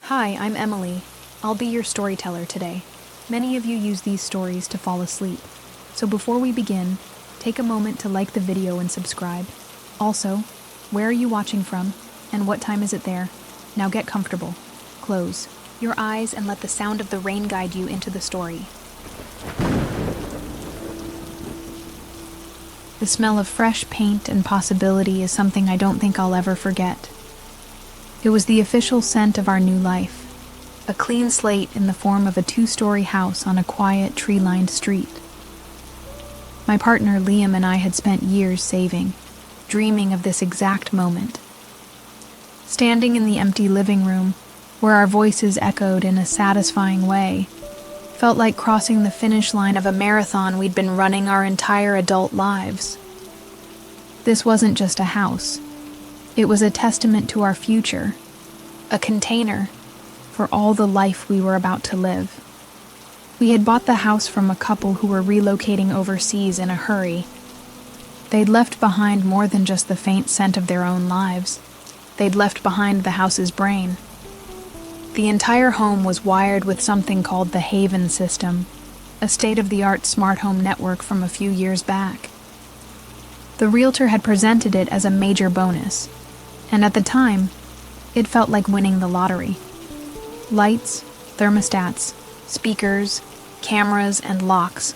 Hi, I'm Emily. I'll be your storyteller today. Many of you use these stories to fall asleep. So before we begin, take a moment to like the video and subscribe. Also, where are you watching from, and what time is it there? Now get comfortable. Close your eyes and let the sound of the rain guide you into the story. The smell of fresh paint and possibility is something I don't think I'll ever forget. It was the official scent of our new life, a clean slate in the form of a 2-story house on a quiet, tree-lined street. My partner Liam and I had spent years saving, dreaming of this exact moment. Standing in the empty living room, where our voices echoed in a satisfying way, felt like crossing the finish line of a marathon we'd been running our entire adult lives. This wasn't just a house. It was a testament to our future, a container for all the life we were about to live. We had bought the house from a couple who were relocating overseas in a hurry. They'd left behind more than just the faint scent of their own lives. They'd left behind the house's brain. The entire home was wired with something called the Haven system, a state-of-the-art smart home network from a few years back. The realtor had presented it as a major bonus, and at the time, it felt like winning the lottery. Lights, thermostats, speakers, cameras, and locks,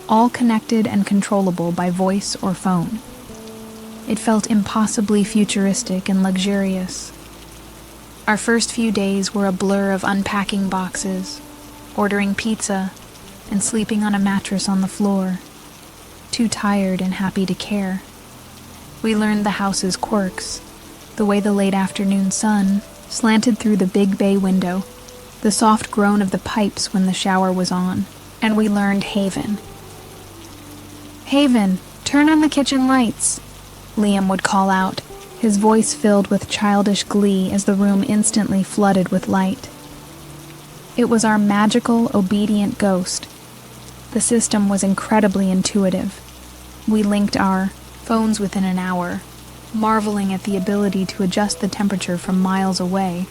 all connected and controllable by voice or phone. It felt impossibly futuristic and luxurious. Our first few days were a blur of unpacking boxes, ordering pizza, and sleeping on a mattress on the floor, too tired and happy to care. We learned the house's quirks, the way the late afternoon sun slanted through the big bay window, the soft groan of the pipes when the shower was on, and we learned Haven. "Haven, turn on the kitchen lights," Liam would call out, his voice filled with childish glee as the room instantly flooded with light. It was our magical, obedient ghost. The system was incredibly intuitive. We linked our phones within an hour, marveling at the ability to adjust the temperature from miles away,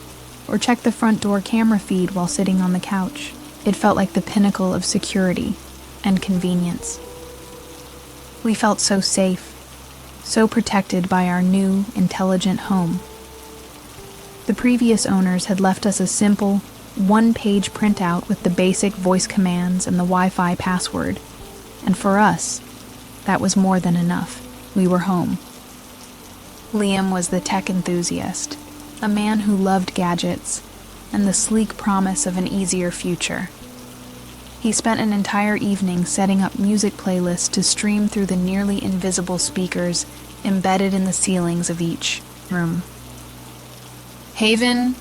or check the front door camera feed while sitting on the couch. It felt like the pinnacle of security and convenience. We felt so safe, so protected by our new, intelligent home. The previous owners had left us a simple, one-page printout with the basic voice commands and the Wi-Fi password, and for us, that was more than enough. We were home. Liam was the tech enthusiast, a man who loved gadgets and the sleek promise of an easier future. He spent an entire evening setting up music playlists to stream through the nearly invisible speakers embedded in the ceilings of each room. "Haven,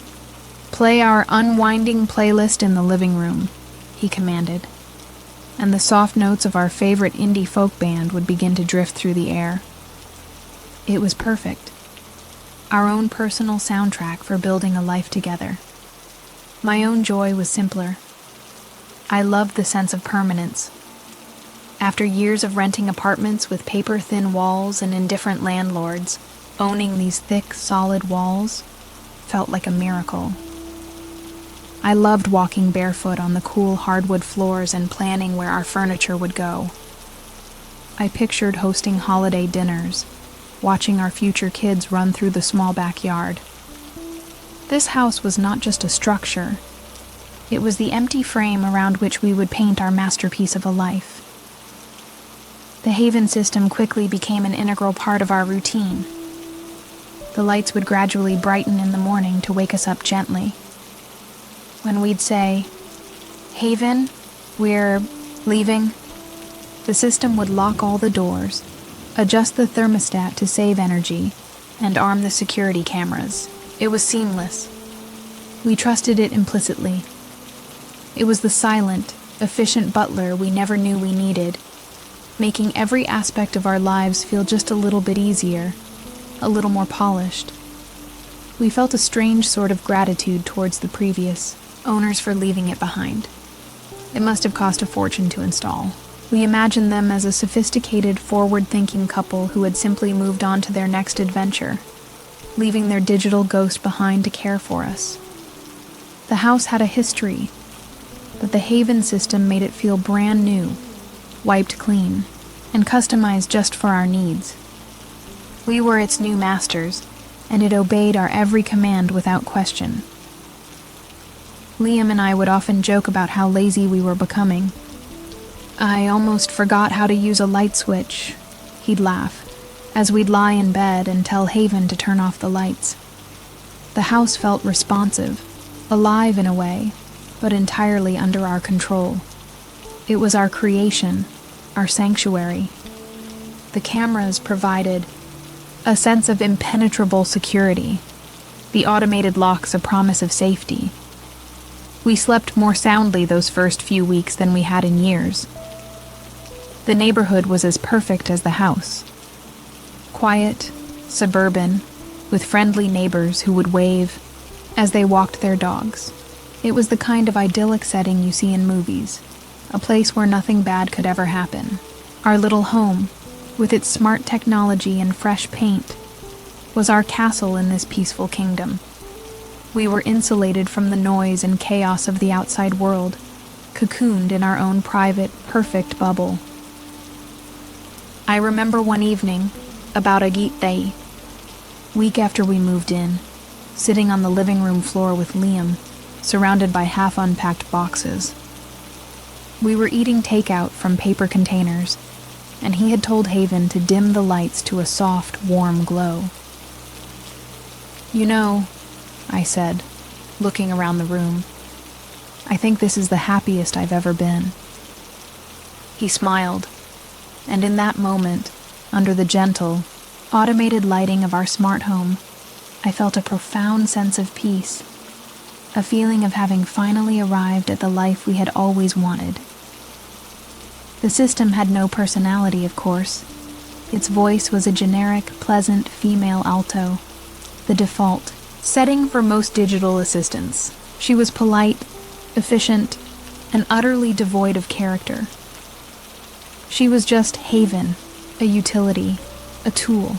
play our unwinding playlist in the living room," he commanded, and the soft notes of our favorite indie folk band would begin to drift through the air. It was perfect. Our own personal soundtrack for building a life together. My own joy was simpler. I loved the sense of permanence. After years of renting apartments with paper-thin walls and indifferent landlords, owning these thick, solid walls felt like a miracle. I loved walking barefoot on the cool hardwood floors and planning where our furniture would go. I pictured hosting holiday dinners, watching our future kids run through the small backyard. This house was not just a structure. It was the empty frame around which we would paint our masterpiece of a life. The Haven system quickly became an integral part of our routine. The lights would gradually brighten in the morning to wake us up gently. When we'd say, "Haven, we're leaving," the system would lock all the doors, adjust the thermostat to save energy, and arm the security cameras. It was seamless. We trusted it implicitly. It was the silent, efficient butler we never knew we needed, making every aspect of our lives feel just a little bit easier, a little more polished. We felt a strange sort of gratitude towards the previous owners for leaving it behind. It must have cost a fortune to install. We imagined them as a sophisticated, forward-thinking couple who had simply moved on to their next adventure, leaving their digital ghost behind to care for us. The house had a history, but the Haven system made it feel brand new, wiped clean, and customized just for our needs. We were its new masters, and it obeyed our every command without question. Liam and I would often joke about how lazy we were becoming. "I almost forgot how to use a light switch," he'd laugh, as we'd lie in bed and tell Haven to turn off the lights. The house felt responsive, alive in a way, but entirely under our control. It was our creation, our sanctuary. The cameras provided a sense of impenetrable security, the automated locks a promise of safety. We slept more soundly those first few weeks than we had in years. The neighborhood was as perfect as the house. Quiet, suburban, with friendly neighbors who would wave as they walked their dogs. It was the kind of idyllic setting you see in movies, a place where nothing bad could ever happen. Our little home, with its smart technology and fresh paint, was our castle in this peaceful kingdom. We were insulated from the noise and chaos of the outside world, cocooned in our own private, perfect bubble. I remember one evening, about a day, week after we moved in, sitting on the living room floor with Liam, surrounded by half-unpacked boxes. We were eating takeout from paper containers, and he had told Haven to dim the lights to a soft, warm glow. "You know," I said, looking around the room, "I think this is the happiest I've ever been." He smiled, and in that moment, under the gentle, automated lighting of our smart home, I felt a profound sense of peace, a feeling of having finally arrived at the life we had always wanted. The system had no personality, of course. Its voice was a generic, pleasant female alto, the default setting for most digital assistants. She was polite, efficient, and utterly devoid of character. She was just Haven, a utility, a tool.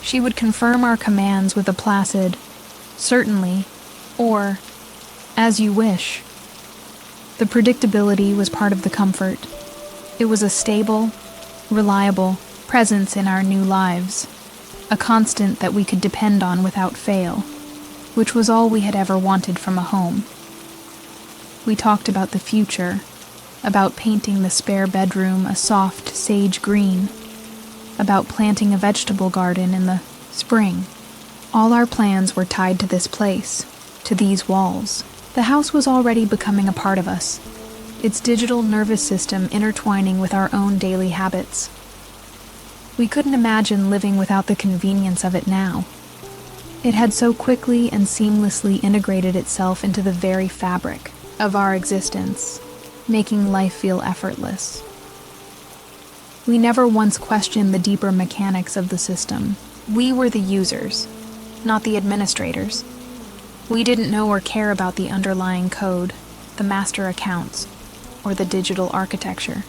She would confirm our commands with a placid, "Certainly," or "As you wish." The predictability was part of the comfort. It was a stable, reliable presence in our new lives, a constant that we could depend on without fail, which was all we had ever wanted from a home. We talked about the future, about painting the spare bedroom a soft sage green, about planting a vegetable garden in the spring. All our plans were tied to this place, to these walls. The house was already becoming a part of us, its digital nervous system intertwining with our own daily habits. We couldn't imagine living without the convenience of it now. It had so quickly and seamlessly integrated itself into the very fabric of our existence, making life feel effortless. We never once questioned the deeper mechanics of the system. We were the users, not the administrators. We didn't know or care about the underlying code, the master accounts, or the digital architecture.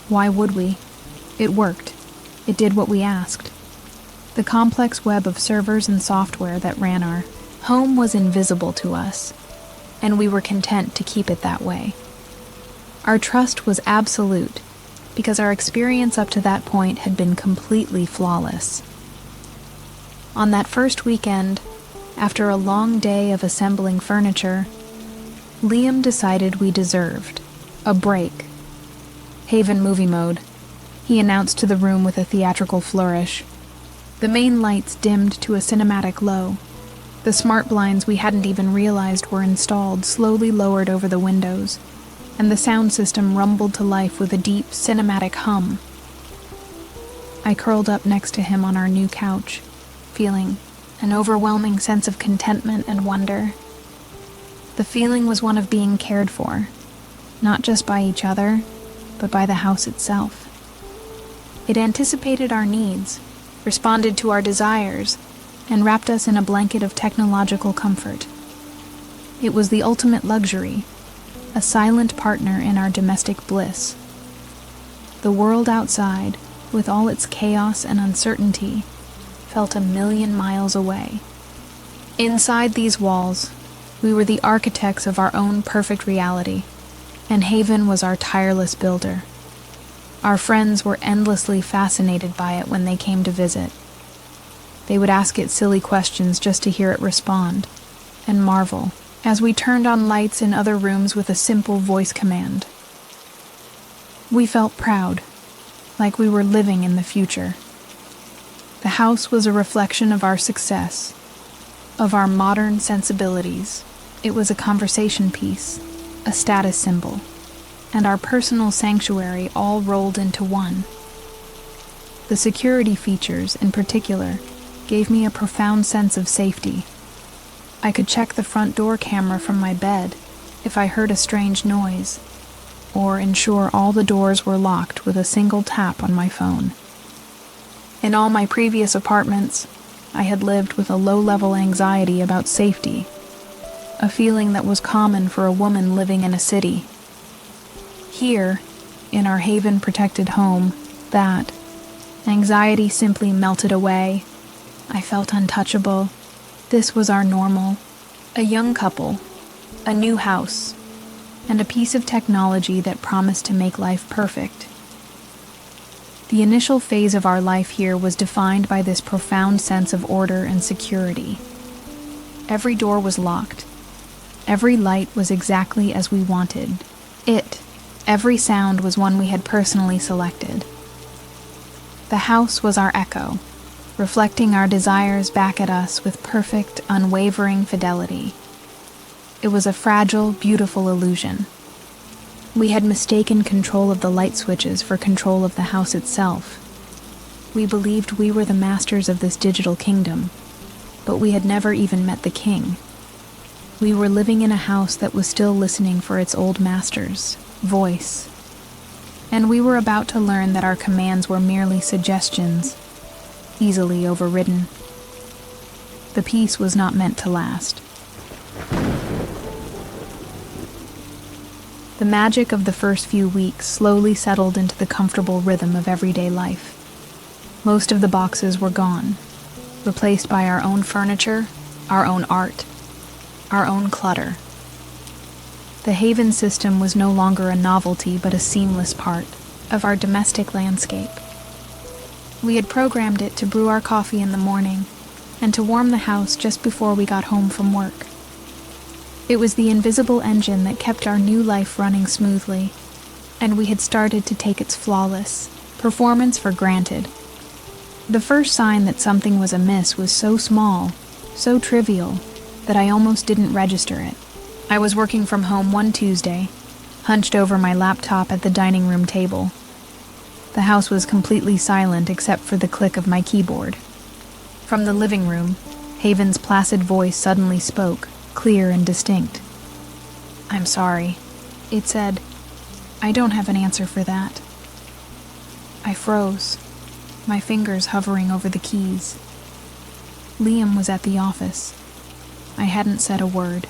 Why would we? It worked. It did what we asked. The complex web of servers and software that ran our home was invisible to us, and we were content to keep it that way. Our trust was absolute, because our experience up to that point had been completely flawless. On that first weekend, after a long day of assembling furniture, Liam decided we deserved a break. "Haven movie mode," he announced to the room with a theatrical flourish. The main lights dimmed to a cinematic low. The smart blinds we hadn't even realized were installed slowly lowered over the windows, and the sound system rumbled to life with a deep, cinematic hum. I curled up next to him on our new couch, feeling an overwhelming sense of contentment and wonder. The feeling was one of being cared for, not just by each other, but by the house itself. It anticipated our needs, responded to our desires, and wrapped us in a blanket of technological comfort. It was the ultimate luxury, a silent partner in our domestic bliss. The world outside, with all its chaos and uncertainty, felt 1,000,000 miles away. Inside these walls, We were the architects of our own perfect reality, and Haven was our tireless builder. Our friends were endlessly fascinated by it when they came to visit. They would ask it silly questions just to hear it respond, and marvel as we turned on lights in other rooms with a simple voice command. We felt proud, like we were living in the future. The house was a reflection of our success, of our modern sensibilities. It was a conversation piece, a status symbol, and our personal sanctuary all rolled into one. The security features, in particular, gave me a profound sense of safety. I could check the front door camera from my bed if I heard a strange noise, or ensure all the doors were locked with a single tap on my phone. In all my previous apartments, I had lived with a low-level anxiety about safety, a feeling that was common for a woman living in a city. Here, in our Haven-protected home, that anxiety simply melted away. I felt untouchable. This was our normal. A young couple, a new house, and a piece of technology that promised to make life perfect. The initial phase of our life here was defined by this profound sense of order and security. Every door was locked. Every light was exactly as we wanted. Every sound was one we had personally selected. The house was our echo, reflecting our desires back at us with perfect, unwavering fidelity. It was a fragile, beautiful illusion. We had mistaken control of the light switches for control of the house itself. We believed we were the masters of this digital kingdom, but we had never even met the king. We were living in a house that was still listening for its old master's voice, and we were about to learn that our commands were merely suggestions, easily overridden. The peace was not meant to last. The magic of the first few weeks slowly settled into the comfortable rhythm of everyday life. Most of the boxes were gone, replaced by our own furniture, our own art, our own clutter. The Haven system was no longer a novelty but a seamless part of our domestic landscape. We had programmed it to brew our coffee in the morning and to warm the house just before we got home from work. It was the invisible engine that kept our new life running smoothly, and we had started to take its flawless performance for granted. The first sign that something was amiss was so small, so trivial, that I almost didn't register it. I was working from home one Tuesday, hunched over my laptop at the dining room table. The house was completely silent except for the click of my keyboard. From the living room, Haven's placid voice suddenly spoke, clear and distinct. "I'm sorry," it said. "I don't have an answer for that." I froze, my fingers hovering over the keys. Liam was at the office. I hadn't said a word.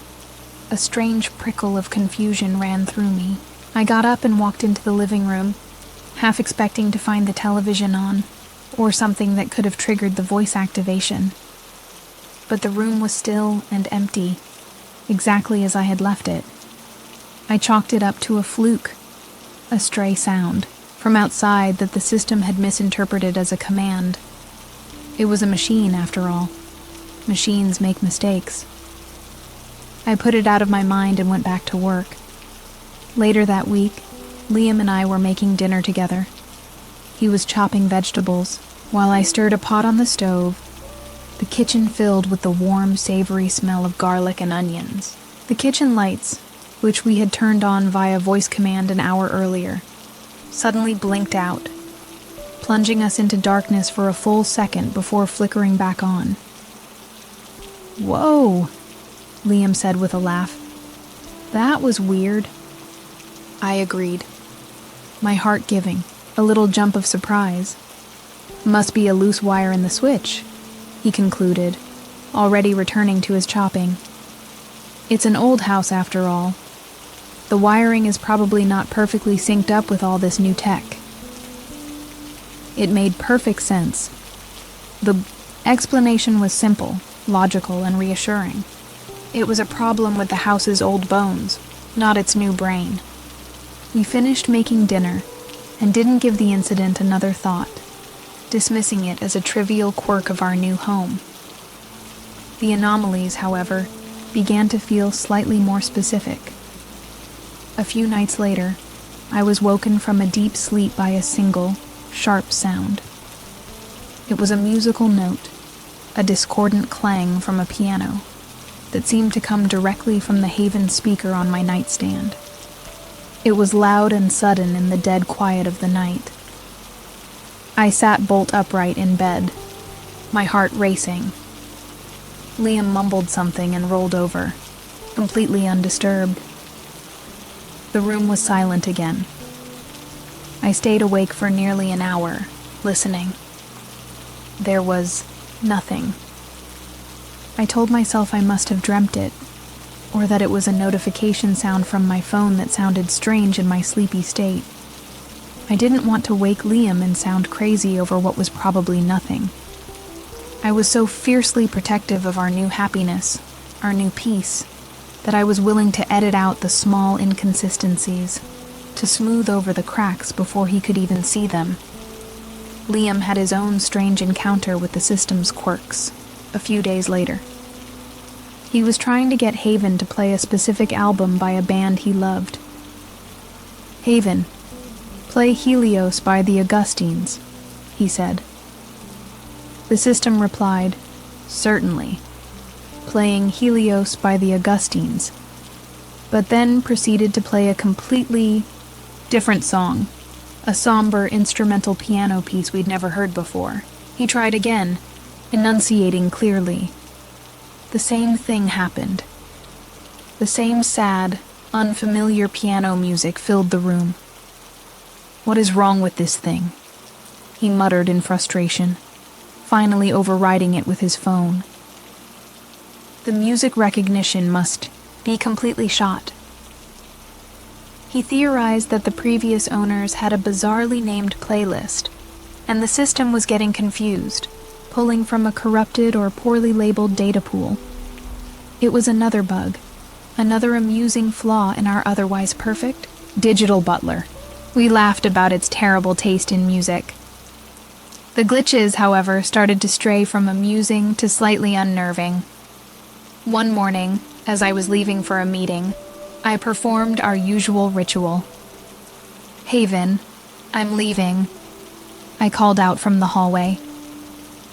A strange prickle of confusion ran through me. I got up and walked into the living room, half expecting to find the television on, or something that could have triggered the voice activation. But the room was still and empty, exactly as I had left it. I chalked it up to a fluke, a stray sound from outside that the system had misinterpreted as a command. It was a machine, after all. Machines make mistakes. I put it out of my mind and went back to work. Later that week, Liam and I were making dinner together. He was chopping vegetables, while I stirred a pot on the stove, the kitchen filled with the warm, savory smell of garlic and onions. The kitchen lights, which we had turned on via voice command an hour earlier, suddenly blinked out, plunging us into darkness for a full second before flickering back on. "Whoa," Liam said with a laugh. "That was weird." I agreed, my heart giving a little jump of surprise. "Must be a loose wire in the switch," he concluded, already returning to his chopping. "It's an old house after all. The wiring is probably not perfectly synced up with all this new tech." It made perfect sense. The explanation was simple, logical, and reassuring. It was a problem with the house's old bones, not its new brain. We finished making dinner and didn't give the incident another thought, dismissing it as a trivial quirk of our new home. The anomalies, however, began to feel slightly more specific. A few nights later, I was woken from a deep sleep by a single, sharp sound. It was a musical note, a discordant clang from a piano, that seemed to come directly from the Haven speaker on my nightstand. It was loud and sudden in the dead quiet of the night. I sat bolt upright in bed, my heart racing. Liam mumbled something and rolled over, completely undisturbed. The room was silent again. I stayed awake for nearly an hour, listening. There was nothing. I told myself I must have dreamt it, or that it was a notification sound from my phone that sounded strange in my sleepy state. I didn't want to wake Liam and sound crazy over what was probably nothing. I was so fiercely protective of our new happiness, our new peace, that I was willing to edit out the small inconsistencies, to smooth over the cracks before he could even see them. Liam had his own strange encounter with the system's quirks a few days later. He was trying to get Haven to play a specific album by a band he loved. "Haven, play Helios by the Augustines," he said. The system replied, "Certainly," playing Helios by the Augustines, but then proceeded to play a completely different song, a somber instrumental piano piece we'd never heard before. He tried again, enunciating clearly. The same thing happened. The same sad, unfamiliar piano music filled the room. "What is wrong with this thing?" he muttered in frustration, finally overriding it with his phone. The music recognition must be completely shot. He theorized that the previous owners had a bizarrely named playlist, and the system was getting confused, pulling from a corrupted or poorly labeled data pool. It was another bug, another amusing flaw in our otherwise perfect digital butler. We laughed about its terrible taste in music. The glitches, however, started to stray from amusing to slightly unnerving. One morning, as I was leaving for a meeting, I performed our usual ritual. "Haven, I'm leaving," I called out from the hallway.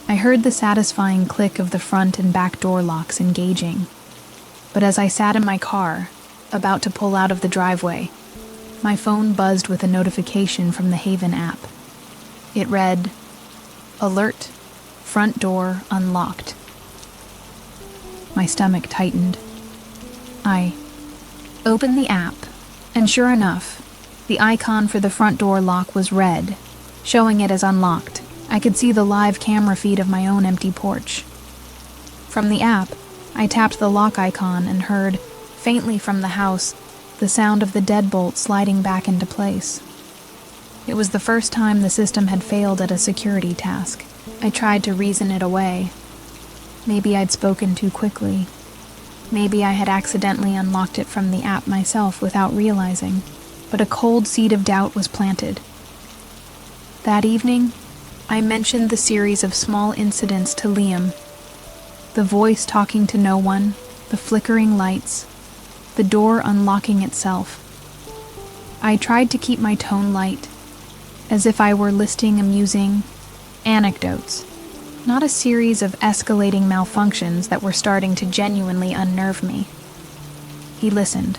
I heard the satisfying click of the front and back door locks engaging, but as I sat in my car, about to pull out of the driveway, my phone buzzed with a notification from the Haven app. It read, "Alert, front door unlocked." My stomach tightened. I opened the app, and sure enough, the icon for the front door lock was red, showing it as unlocked. I could see the live camera feed of my own empty porch. From the app, I tapped the lock icon and heard, faintly from the house, the sound of the deadbolt sliding back into place. It was the first time the system had failed at a security task. I tried to reason it away. Maybe I'd spoken too quickly. Maybe I had accidentally unlocked it from the app myself without realizing, but a cold seed of doubt was planted. That evening, I mentioned the series of small incidents to Liam. The voice talking to no one, the flickering lights, the door unlocking itself. I tried to keep my tone light, as if I were listing amusing anecdotes, not a series of escalating malfunctions that were starting to genuinely unnerve me. He listened,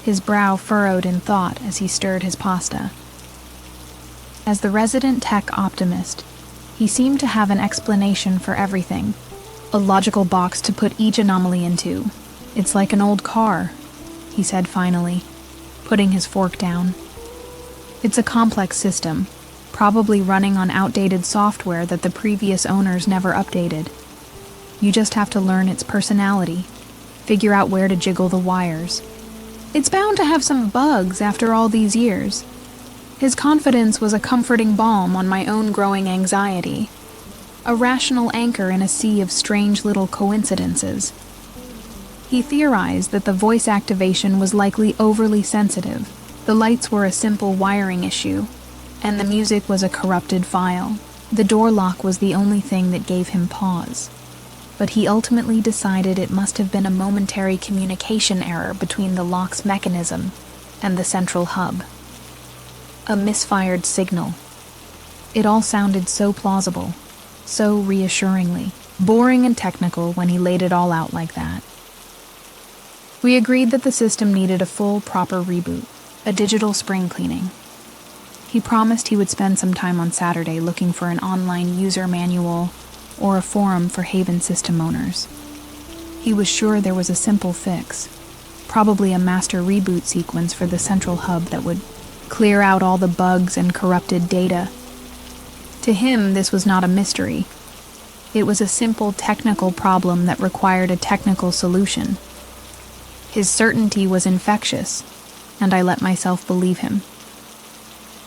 his brow furrowed in thought as he stirred his pasta. As the resident tech optimist, he seemed to have an explanation for everything, a logical box to put each anomaly into. "It's like an old car," he said finally, putting his fork down. "It's a complex system, probably running on outdated software that the previous owners never updated. You just have to learn its personality, figure out where to jiggle the wires. It's bound to have some bugs after all these years." His confidence was a comforting balm on my own growing anxiety, a rational anchor in a sea of strange little coincidences. He theorized that the voice activation was likely overly sensitive, the lights were a simple wiring issue, and the music was a corrupted file. The door lock was the only thing that gave him pause. But he ultimately decided it must have been a momentary communication error between the lock's mechanism and the central hub. A misfired signal. It all sounded so plausible, so reassuringly, boring and technical when he laid it all out like that. We agreed that the system needed a full, proper reboot, a digital spring cleaning. He promised he would spend some time on Saturday looking for an online user manual or a forum for Haven system owners. He was sure there was a simple fix, probably a master reboot sequence for the central hub that would clear out all the bugs and corrupted data. To him, this was not a mystery. It was a simple technical problem that required a technical solution. His certainty was infectious, and I let myself believe him.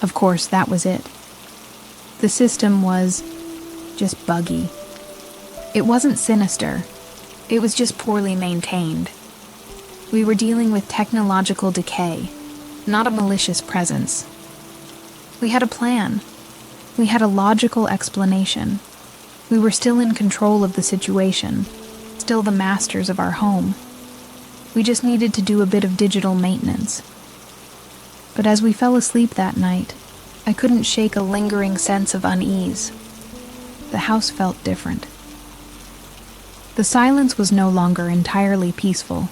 Of course, that was it. The system was just buggy. It wasn't sinister. It was just poorly maintained. We were dealing with technological decay, not a malicious presence. We had a plan. We had a logical explanation. We were still in control of the situation, still the masters of our home. We just needed to do a bit of digital maintenance. But as we fell asleep that night, I couldn't shake a lingering sense of unease. The house felt different. The silence was no longer entirely peaceful.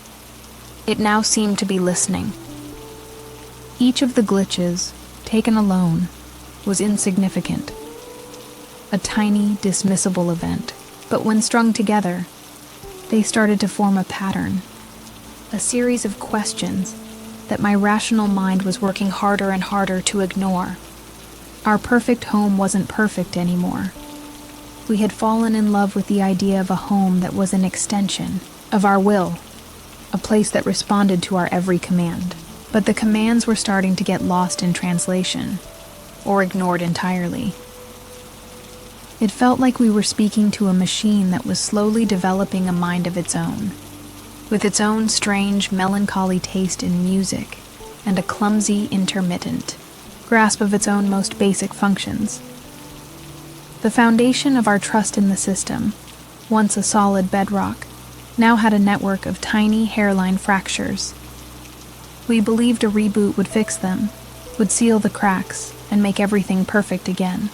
It now seemed to be listening. Each of the glitches, taken alone, was insignificant. A tiny, dismissible event. But when strung together, they started to form a pattern. A series of questions that my rational mind was working harder and harder to ignore. Our perfect home wasn't perfect anymore. We had fallen in love with the idea of a home that was an extension of our will, a place that responded to our every command. But the commands were starting to get lost in translation, or ignored entirely. It felt like we were speaking to a machine that was slowly developing a mind of its own, with its own strange, melancholy taste in music, and a clumsy, intermittent grasp of its own most basic functions. The foundation of our trust in the system, once a solid bedrock, now had a network of tiny hairline fractures. We believed a reboot would fix them, would seal the cracks, and make everything perfect again.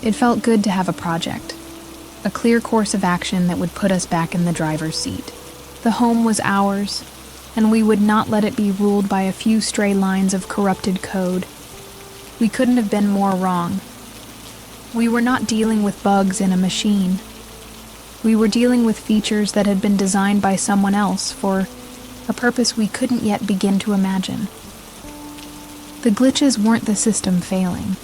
It felt good to have a project, a clear course of action that would put us back in the driver's seat. The home was ours, and we would not let it be ruled by a few stray lines of corrupted code. We couldn't have been more wrong. We were not dealing with bugs in a machine. We were dealing with features that had been designed by someone else for a purpose we couldn't yet begin to imagine. The glitches weren't the system failing.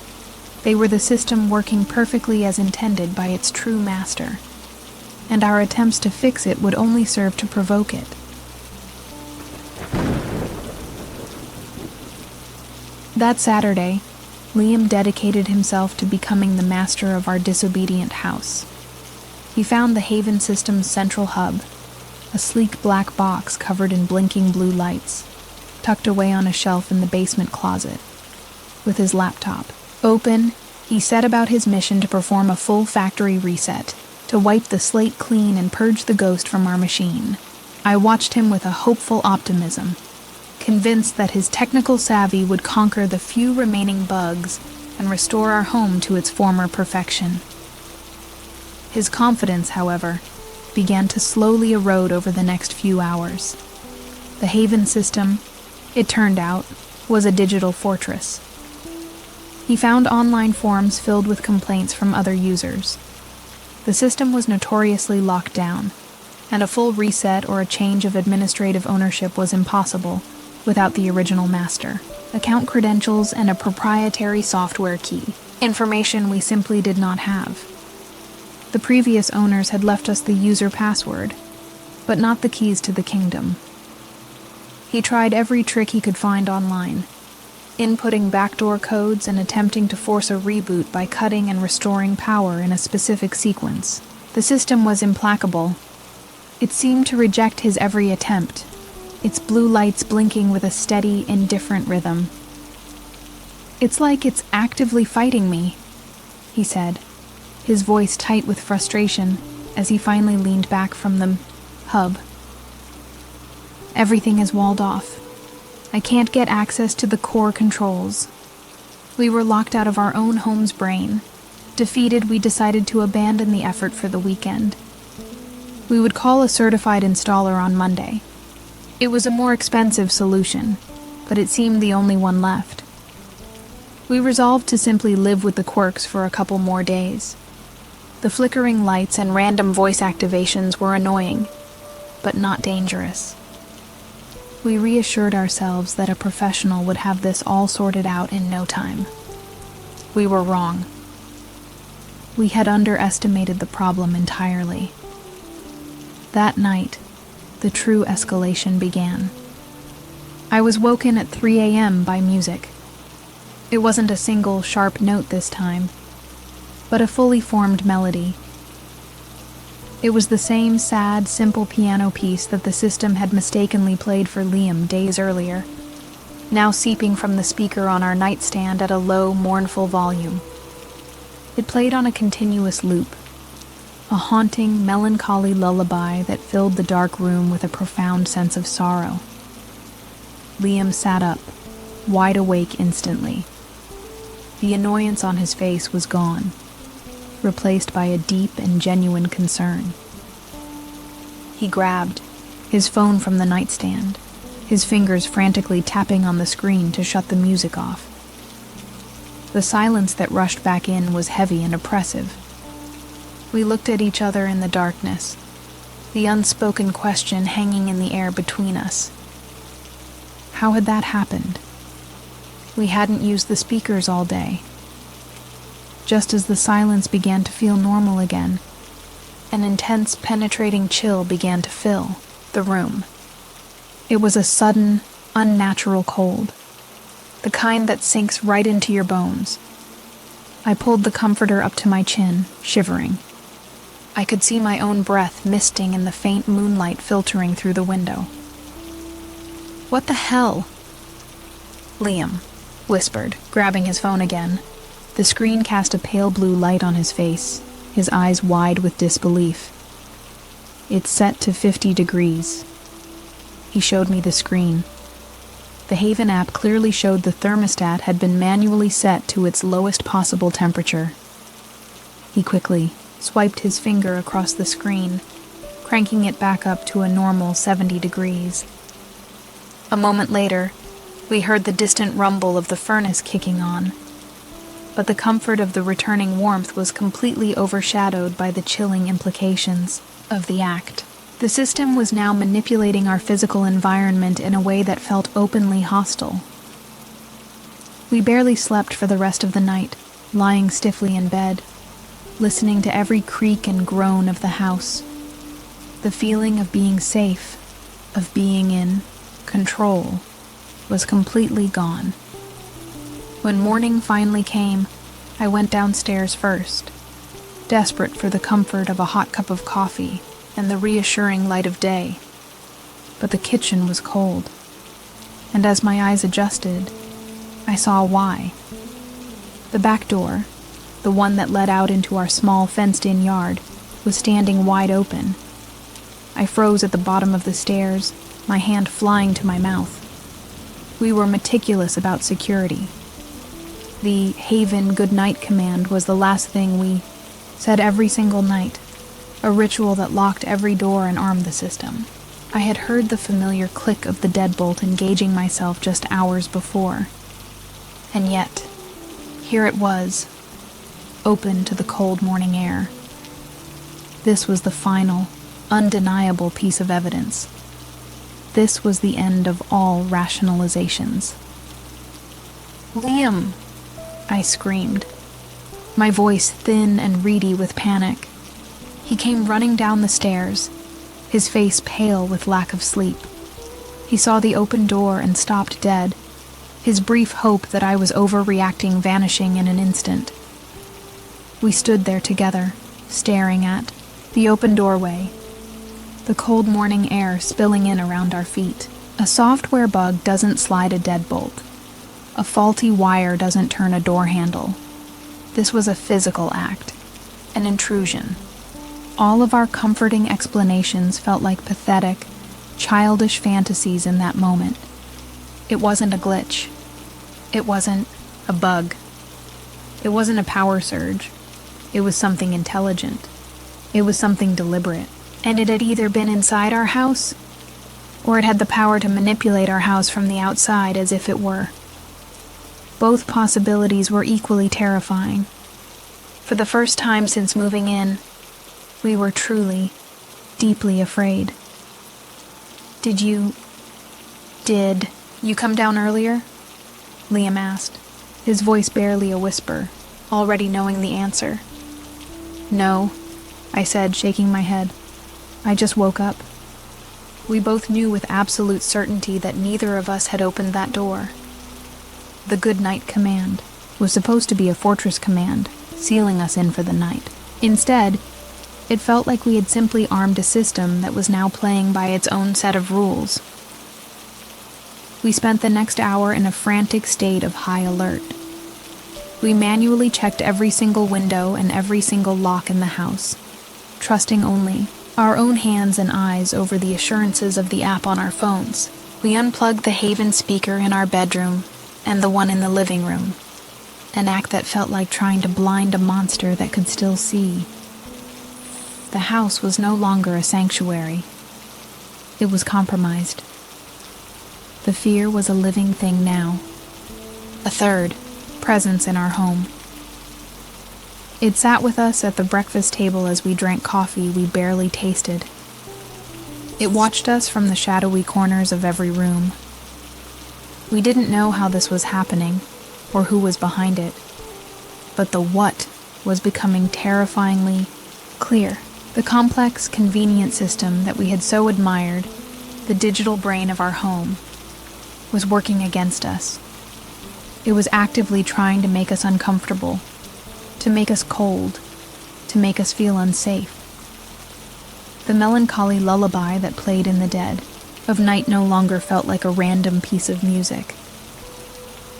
They were the system working perfectly as intended by its true master, and our attempts to fix it would only serve to provoke it. That Saturday, Liam dedicated himself to becoming the master of our disobedient house. He found the Haven system's central hub, a sleek black box covered in blinking blue lights, tucked away on a shelf in the basement closet. With his laptop open, he set about his mission to perform a full factory reset, to wipe the slate clean and purge the ghost from our machine. I watched him with a hopeful optimism, convinced that his technical savvy would conquer the few remaining bugs and restore our home to its former perfection. His confidence, however, began to slowly erode over the next few hours. The Haven system, it turned out, was a digital fortress. He found online forums filled with complaints from other users. The system was notoriously locked down, and a full reset or a change of administrative ownership was impossible without the original master, account credentials, and a proprietary software key, information we simply did not have. The previous owners had left us the user password, but not the keys to the kingdom. He tried every trick he could find online, inputting backdoor codes and attempting to force a reboot by cutting and restoring power in a specific sequence. The system was implacable. It seemed to reject his every attempt, its blue lights blinking with a steady, indifferent rhythm. "It's like it's actively fighting me," he said, his voice tight with frustration as he finally leaned back from the hub. "Everything is walled off. I can't get access to the core controls. We were locked out of our own home's brain. Defeated, we decided to abandon the effort for the weekend. We would call a certified installer on Monday. It was a more expensive solution, but it seemed the only one left. We resolved to simply live with the quirks for a couple more days. The flickering lights and random voice activations were annoying, but not dangerous. We reassured ourselves that a professional would have this all sorted out in no time. We were wrong. We had underestimated the problem entirely. That night, the true escalation began. I was woken at 3 a.m. by music. It wasn't a single, sharp note this time, but a fully formed melody. It was the same sad, simple piano piece that the system had mistakenly played for Liam days earlier, now seeping from the speaker on our nightstand at a low, mournful volume. It played on a continuous loop, a haunting, melancholy lullaby that filled the dark room with a profound sense of sorrow. Liam sat up, wide awake instantly. The annoyance on his face was gone, replaced by a deep and genuine concern. He grabbed his phone from the nightstand, his fingers frantically tapping on the screen to shut the music off. The silence that rushed back in was heavy and oppressive. We looked at each other in the darkness, the unspoken question hanging in the air between us. How had that happened? We hadn't used the speakers all day. Just as the silence began to feel normal again, an intense, penetrating chill began to fill the room. It was a sudden, unnatural cold, the kind that sinks right into your bones. I pulled the comforter up to my chin, shivering. I could see my own breath misting in the faint moonlight filtering through the window. "What the hell?" Liam whispered, grabbing his phone again. The screen cast a pale blue light on his face, his eyes wide with disbelief. "It's set to 50 degrees. He showed me the screen. The Haven app clearly showed the thermostat had been manually set to its lowest possible temperature. He quickly swiped his finger across the screen, cranking it back up to a normal 70 degrees. A moment later, we heard the distant rumble of the furnace kicking on, but the comfort of the returning warmth was completely overshadowed by the chilling implications of the act. The system was now manipulating our physical environment in a way that felt openly hostile. We barely slept for the rest of the night, lying stiffly in bed, listening to every creak and groan of the house. The feeling of being safe, of being in control, was completely gone. When morning finally came, I went downstairs first, desperate for the comfort of a hot cup of coffee and the reassuring light of day. But the kitchen was cold, and as my eyes adjusted, I saw why. The back door, the one that led out into our small fenced-in yard, was standing wide open. I froze at the bottom of the stairs, my hand flying to my mouth. We were meticulous about security. The Haven goodnight command was the last thing we said every single night, a ritual that locked every door and armed the system. I had heard the familiar click of the deadbolt engaging myself just hours before. And yet, here it was, open to the cold morning air. This was the final, undeniable piece of evidence. This was the end of all rationalizations. "Liam!" I screamed, my voice thin and reedy with panic. He came running down the stairs, his face pale with lack of sleep. He saw the open door and stopped dead, his brief hope that I was overreacting vanishing in an instant. We stood there together, staring at the open doorway, the cold morning air spilling in around our feet. A software bug doesn't slide a deadbolt. A faulty wire doesn't turn a door handle. This was a physical act, an intrusion. All of our comforting explanations felt like pathetic, childish fantasies in that moment. It wasn't a glitch. It wasn't a bug. It wasn't a power surge. It was something intelligent. It was something deliberate. And it had either been inside our house, or it had the power to manipulate our house from the outside as if it were. Both possibilities were equally terrifying. For the first time since moving in, we were truly, deeply afraid. Did you come down earlier? Liam asked, his voice barely a whisper, already knowing the answer. No, I said, shaking my head. I just woke up. We both knew with absolute certainty that neither of us had opened that door. The good night command was supposed to be a fortress command, sealing us in for the night. Instead, it felt like we had simply armed a system that was now playing by its own set of rules. We spent the next hour in a frantic state of high alert. We manually checked every single window and every single lock in the house, trusting only our own hands and eyes over the assurances of the app on our phones. We unplugged the Haven speaker in our bedroom and the one in the living room, an act that felt like trying to blind a monster that could still see. The house was no longer a sanctuary. It was compromised. The fear was a living thing now. A third presence in our home. It sat with us at the breakfast table as we drank coffee we barely tasted. It watched us from the shadowy corners of every room. We didn't know how this was happening, or who was behind it, but the what was becoming terrifyingly clear. The complex, convenient system that we had so admired, the digital brain of our home, was working against us. It was actively trying to make us uncomfortable, to make us cold, to make us feel unsafe. The melancholy lullaby that played in the dead of night no longer felt like a random piece of music.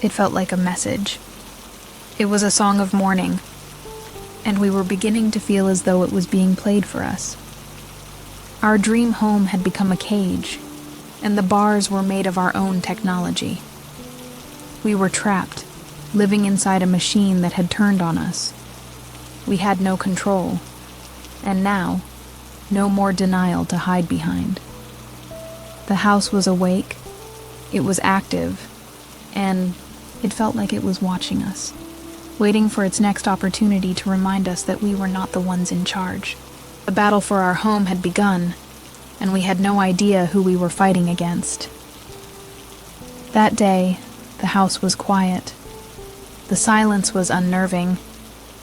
It felt like a message. It was a song of mourning, and we were beginning to feel as though it was being played for us. Our dream home had become a cage, and the bars were made of our own technology. We were trapped, living inside a machine that had turned on us. We had no control, and now, no more denial to hide behind. The house was awake, it was active, and it felt like it was watching us, waiting for its next opportunity to remind us that we were not the ones in charge. The battle for our home had begun, and we had no idea who we were fighting against. That day, the house was quiet. The silence was unnerving,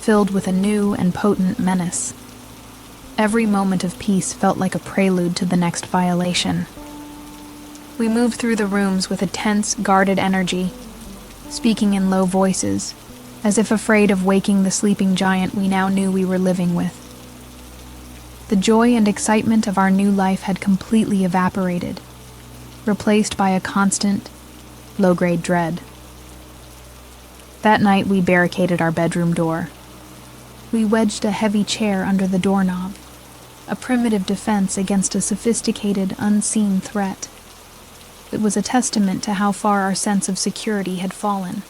filled with a new and potent menace. Every moment of peace felt like a prelude to the next violation. We moved through the rooms with a tense, guarded energy, speaking in low voices, as if afraid of waking the sleeping giant we now knew we were living with. The joy and excitement of our new life had completely evaporated, replaced by a constant, low-grade dread. That night we barricaded our bedroom door. We wedged a heavy chair under the doorknob, a primitive defense against a sophisticated, unseen threat. It was a testament to how far our sense of security had fallen.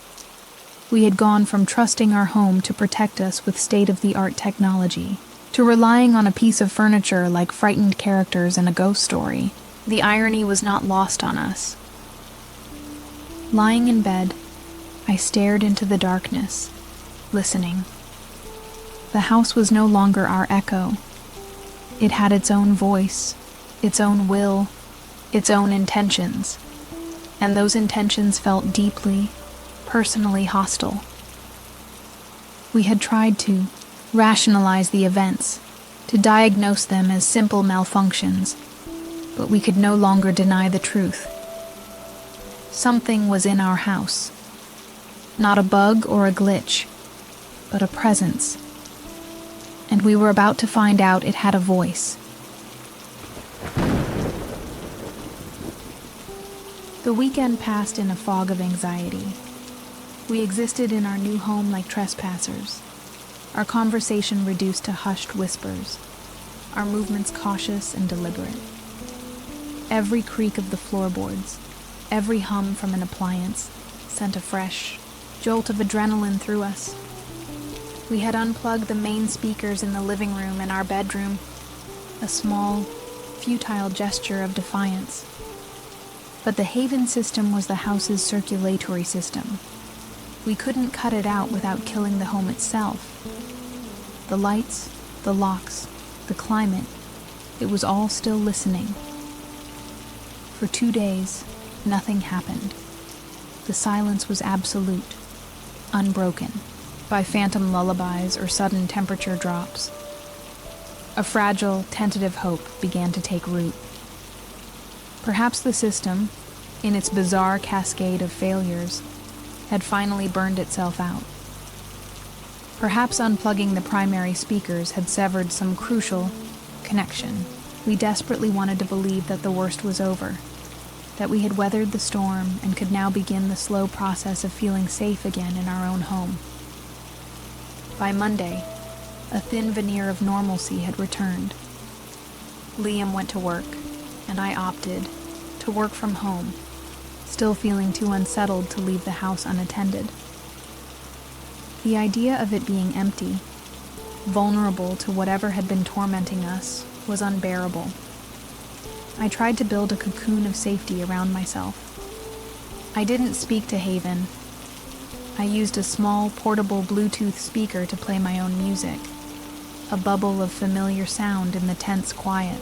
We had gone from trusting our home to protect us with state-of-the-art technology, to relying on a piece of furniture like frightened characters in a ghost story. The irony was not lost on us. Lying in bed, I stared into the darkness, listening. The house was no longer our echo. It had its own voice, its own will, its own intentions, and those intentions felt deeply, personally hostile. We had tried to rationalize the events, to diagnose them as simple malfunctions, but we could no longer deny the truth. Something was in our house. Not a bug or a glitch, but a presence. And we were about to find out it had a voice. The weekend passed in a fog of anxiety. We existed in our new home like trespassers, our conversation reduced to hushed whispers, our movements cautious and deliberate. Every creak of the floorboards, every hum from an appliance, sent a fresh jolt of adrenaline through us. We had unplugged the main speakers in the living room and our bedroom, a small, futile gesture of defiance. But the Haven system was the house's circulatory system. We couldn't cut it out without killing the home itself. The lights, the locks, the climate, it was all still listening. For 2 days, nothing happened. The silence was absolute, unbroken by phantom lullabies or sudden temperature drops. A fragile, tentative hope began to take root. Perhaps the system, in its bizarre cascade of failures, had finally burned itself out. Perhaps unplugging the primary speakers had severed some crucial connection. We desperately wanted to believe that the worst was over, that we had weathered the storm and could now begin the slow process of feeling safe again in our own home. By Monday, a thin veneer of normalcy had returned. Liam went to work, and I opted to work from home, still feeling too unsettled to leave the house unattended. The idea of it being empty, vulnerable to whatever had been tormenting us, was unbearable. I tried to build a cocoon of safety around myself. I didn't speak to Haven. I used a small, portable Bluetooth speaker to play my own music, a bubble of familiar sound in the tense quiet.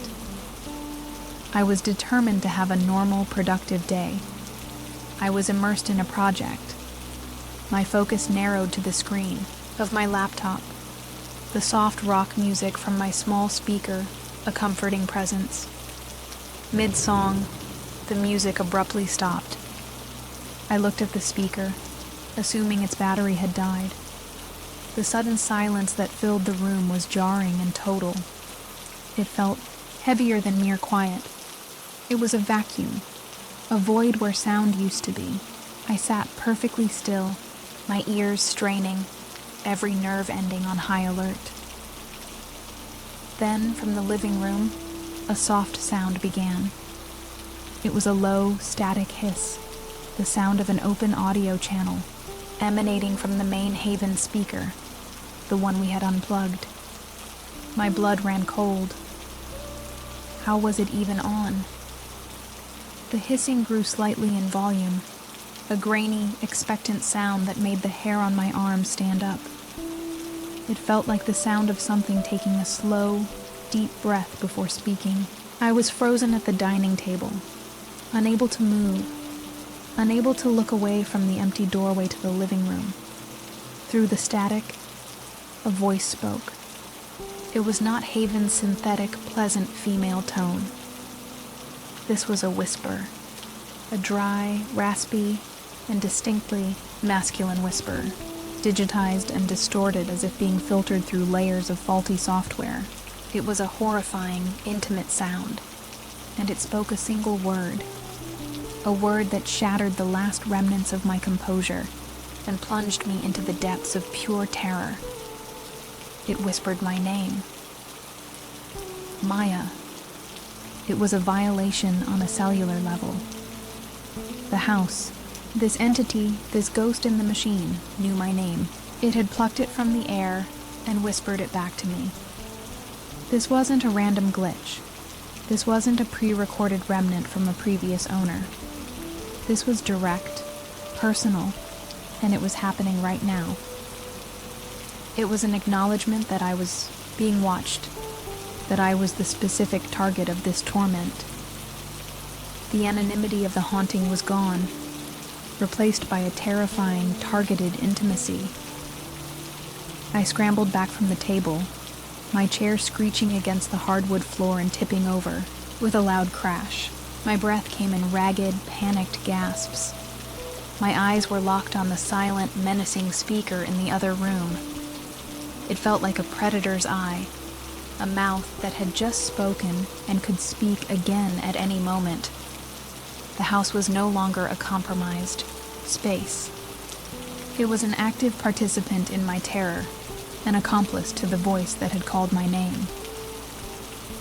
I was determined to have a normal, productive day. I was immersed in a project. My focus narrowed to the screen of my laptop, the soft rock music from my small speaker, a comforting presence. Mid-song, the music abruptly stopped. I looked at the speaker, assuming its battery had died. The sudden silence that filled the room was jarring and total. It felt heavier than mere quiet. It was a vacuum, a void where sound used to be. I sat perfectly still, my ears straining, every nerve ending on high alert. Then, from the living room, a soft sound began. It was a low, static hiss, the sound of an open audio channel, emanating from the main Haven speaker, the one we had unplugged. My blood ran cold. How was it even on? The hissing grew slightly in volume, a grainy, expectant sound that made the hair on my arm stand up. It felt like the sound of something taking a slow, deep breath before speaking. I was frozen at the dining table, unable to move, unable to look away from the empty doorway to the living room. Through the static, a voice spoke. It was not Haven's synthetic, pleasant female tone. This was a whisper, a dry, raspy, and distinctly masculine whisper, digitized and distorted as if being filtered through layers of faulty software. It was a horrifying, intimate sound, and it spoke a single word, a word that shattered the last remnants of my composure and plunged me into the depths of pure terror. It whispered my name. Maya. It was a violation on a cellular level. The house, this entity, this ghost in the machine, knew my name. It had plucked it from the air and whispered it back to me. This wasn't a random glitch. This wasn't a pre-recorded remnant from a previous owner. This was direct, personal, and it was happening right now. It was an acknowledgement that I was being watched, that I was the specific target of this torment. The anonymity of the haunting was gone, replaced by a terrifying, targeted intimacy. I scrambled back from the table, my chair screeching against the hardwood floor and tipping over, with a loud crash. My breath came in ragged, panicked gasps. My eyes were locked on the silent, menacing speaker in the other room. It felt like a predator's eye, a mouth that had just spoken and could speak again at any moment. The house was no longer a compromised space. It was an active participant in my terror, an accomplice to the voice that had called my name.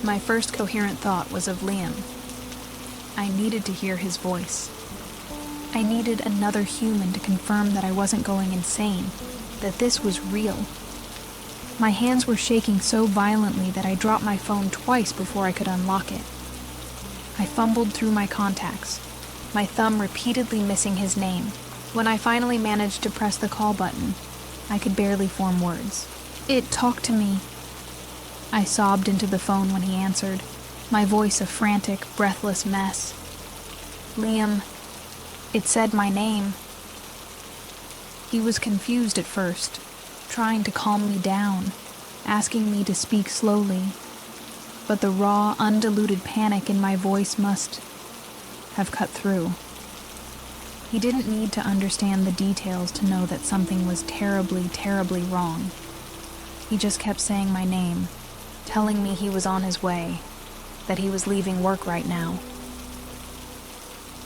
My first coherent thought was of Liam. I needed to hear his voice. I needed another human to confirm that I wasn't going insane, that this was real. My hands were shaking so violently that I dropped my phone twice before I could unlock it. I fumbled through my contacts, my thumb repeatedly missing his name. When I finally managed to press the call button, I could barely form words. "It talked to me." I sobbed into the phone when he answered, my voice a frantic, breathless mess. "Liam, it said my name." He was confused at first, trying to calm me down, asking me to speak slowly, but the raw, undiluted panic in my voice must have cut through. He didn't need to understand the details to know that something was terribly, terribly wrong. He just kept saying my name, telling me he was on his way, that he was leaving work right now.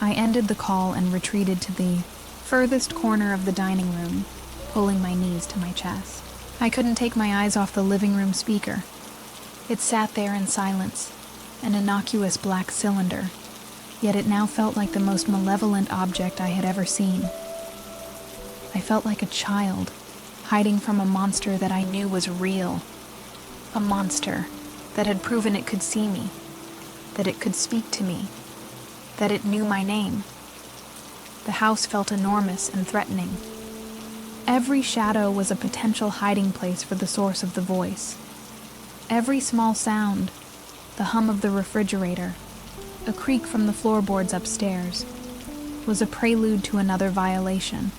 I ended the call and retreated to the furthest corner of the dining room, pulling my knees to my chest. I couldn't take my eyes off the living room speaker. It sat there in silence, an innocuous black cylinder, yet it now felt like the most malevolent object I had ever seen. I felt like a child, hiding from a monster that I knew was real. A monster that had proven it could see me, that it could speak to me, that it knew my name. The house felt enormous and threatening. Every shadow was a potential hiding place for the source of the voice. Every small sound, the hum of the refrigerator, a creak from the floorboards upstairs, was a prelude to another violation.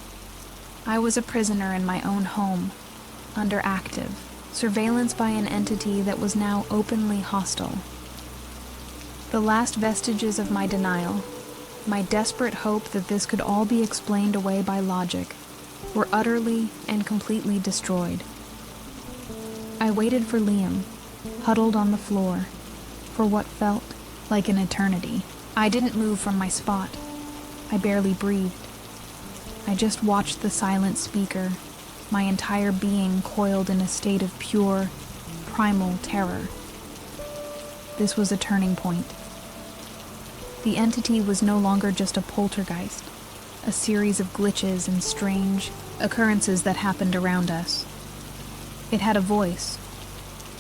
I was a prisoner in my own home, under active surveillance by an entity that was now openly hostile. The last vestiges of my denial, my desperate hope that this could all be explained away by logic, were utterly and completely destroyed. I waited for Liam, huddled on the floor, for what felt like an eternity. I didn't move from my spot. I barely breathed. I just watched the silent speaker, my entire being coiled in a state of pure, primal terror. This was a turning point. The entity was no longer just a poltergeist, a series of glitches and strange occurrences that happened around us. It had a voice.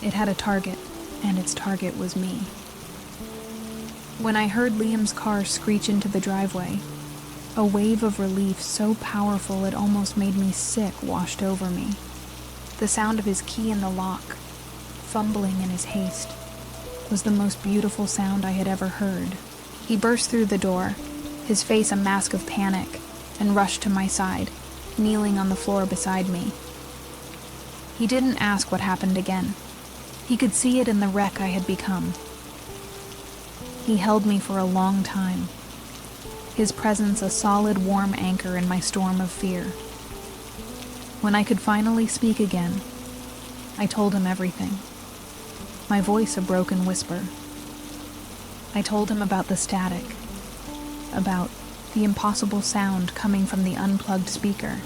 It had a target, and its target was me. When I heard Liam's car screech into the driveway, a wave of relief so powerful it almost made me sick washed over me. The sound of his key in the lock, fumbling in his haste, was the most beautiful sound I had ever heard. He burst through the door, his face a mask of panic, and rushed to my side, kneeling on the floor beside me. He didn't ask what happened again. He could see it in the wreck I had become. He held me for a long time, his presence a solid, warm anchor in my storm of fear. When I could finally speak again, I told him everything, my voice a broken whisper. I told him about the static, about the impossible sound coming from the unplugged speaker,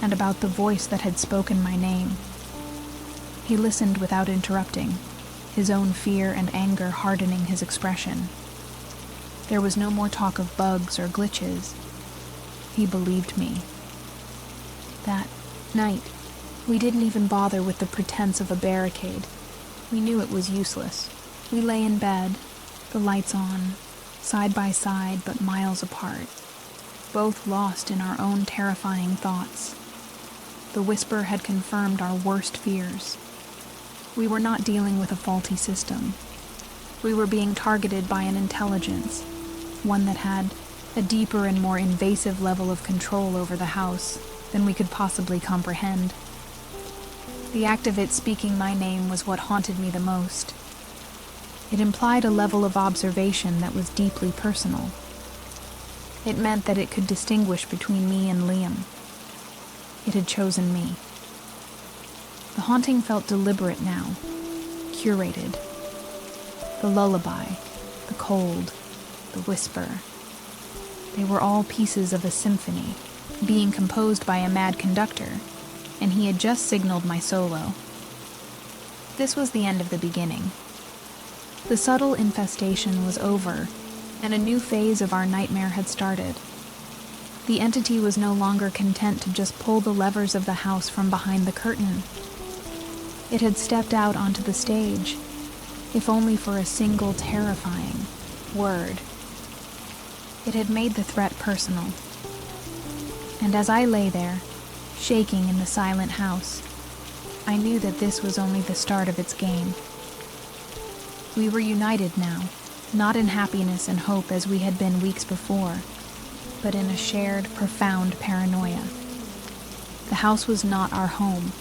and about the voice that had spoken my name. He listened without interrupting, his own fear and anger hardening his expression. There was no more talk of bugs or glitches. He believed me. That night, we didn't even bother with the pretense of a barricade. We knew it was useless. We lay in bed, the lights on, side by side but miles apart, both lost in our own terrifying thoughts. The whisper had confirmed our worst fears. We were not dealing with a faulty system. We were being targeted by an intelligence, one that had a deeper and more invasive level of control over the house than we could possibly comprehend. The act of it speaking my name was what haunted me the most. It implied a level of observation that was deeply personal. It meant that it could distinguish between me and Liam. It had chosen me. The haunting felt deliberate now, curated. The lullaby, the cold, the whisper, They were all pieces of a symphony, being composed by a mad conductor, and he had just signaled my solo. This was the end of the beginning. The subtle infestation was over, and a new phase of our nightmare had started. The entity was no longer content to just pull the levers of the house from behind the curtain. It had stepped out onto the stage, if only for a single terrifying word. It had made the threat personal. And as I lay there, shaking in the silent house, I knew that this was only the start of its game. We were united now, not in happiness and hope as we had been weeks before, but in a shared, profound paranoia. The house was not our home.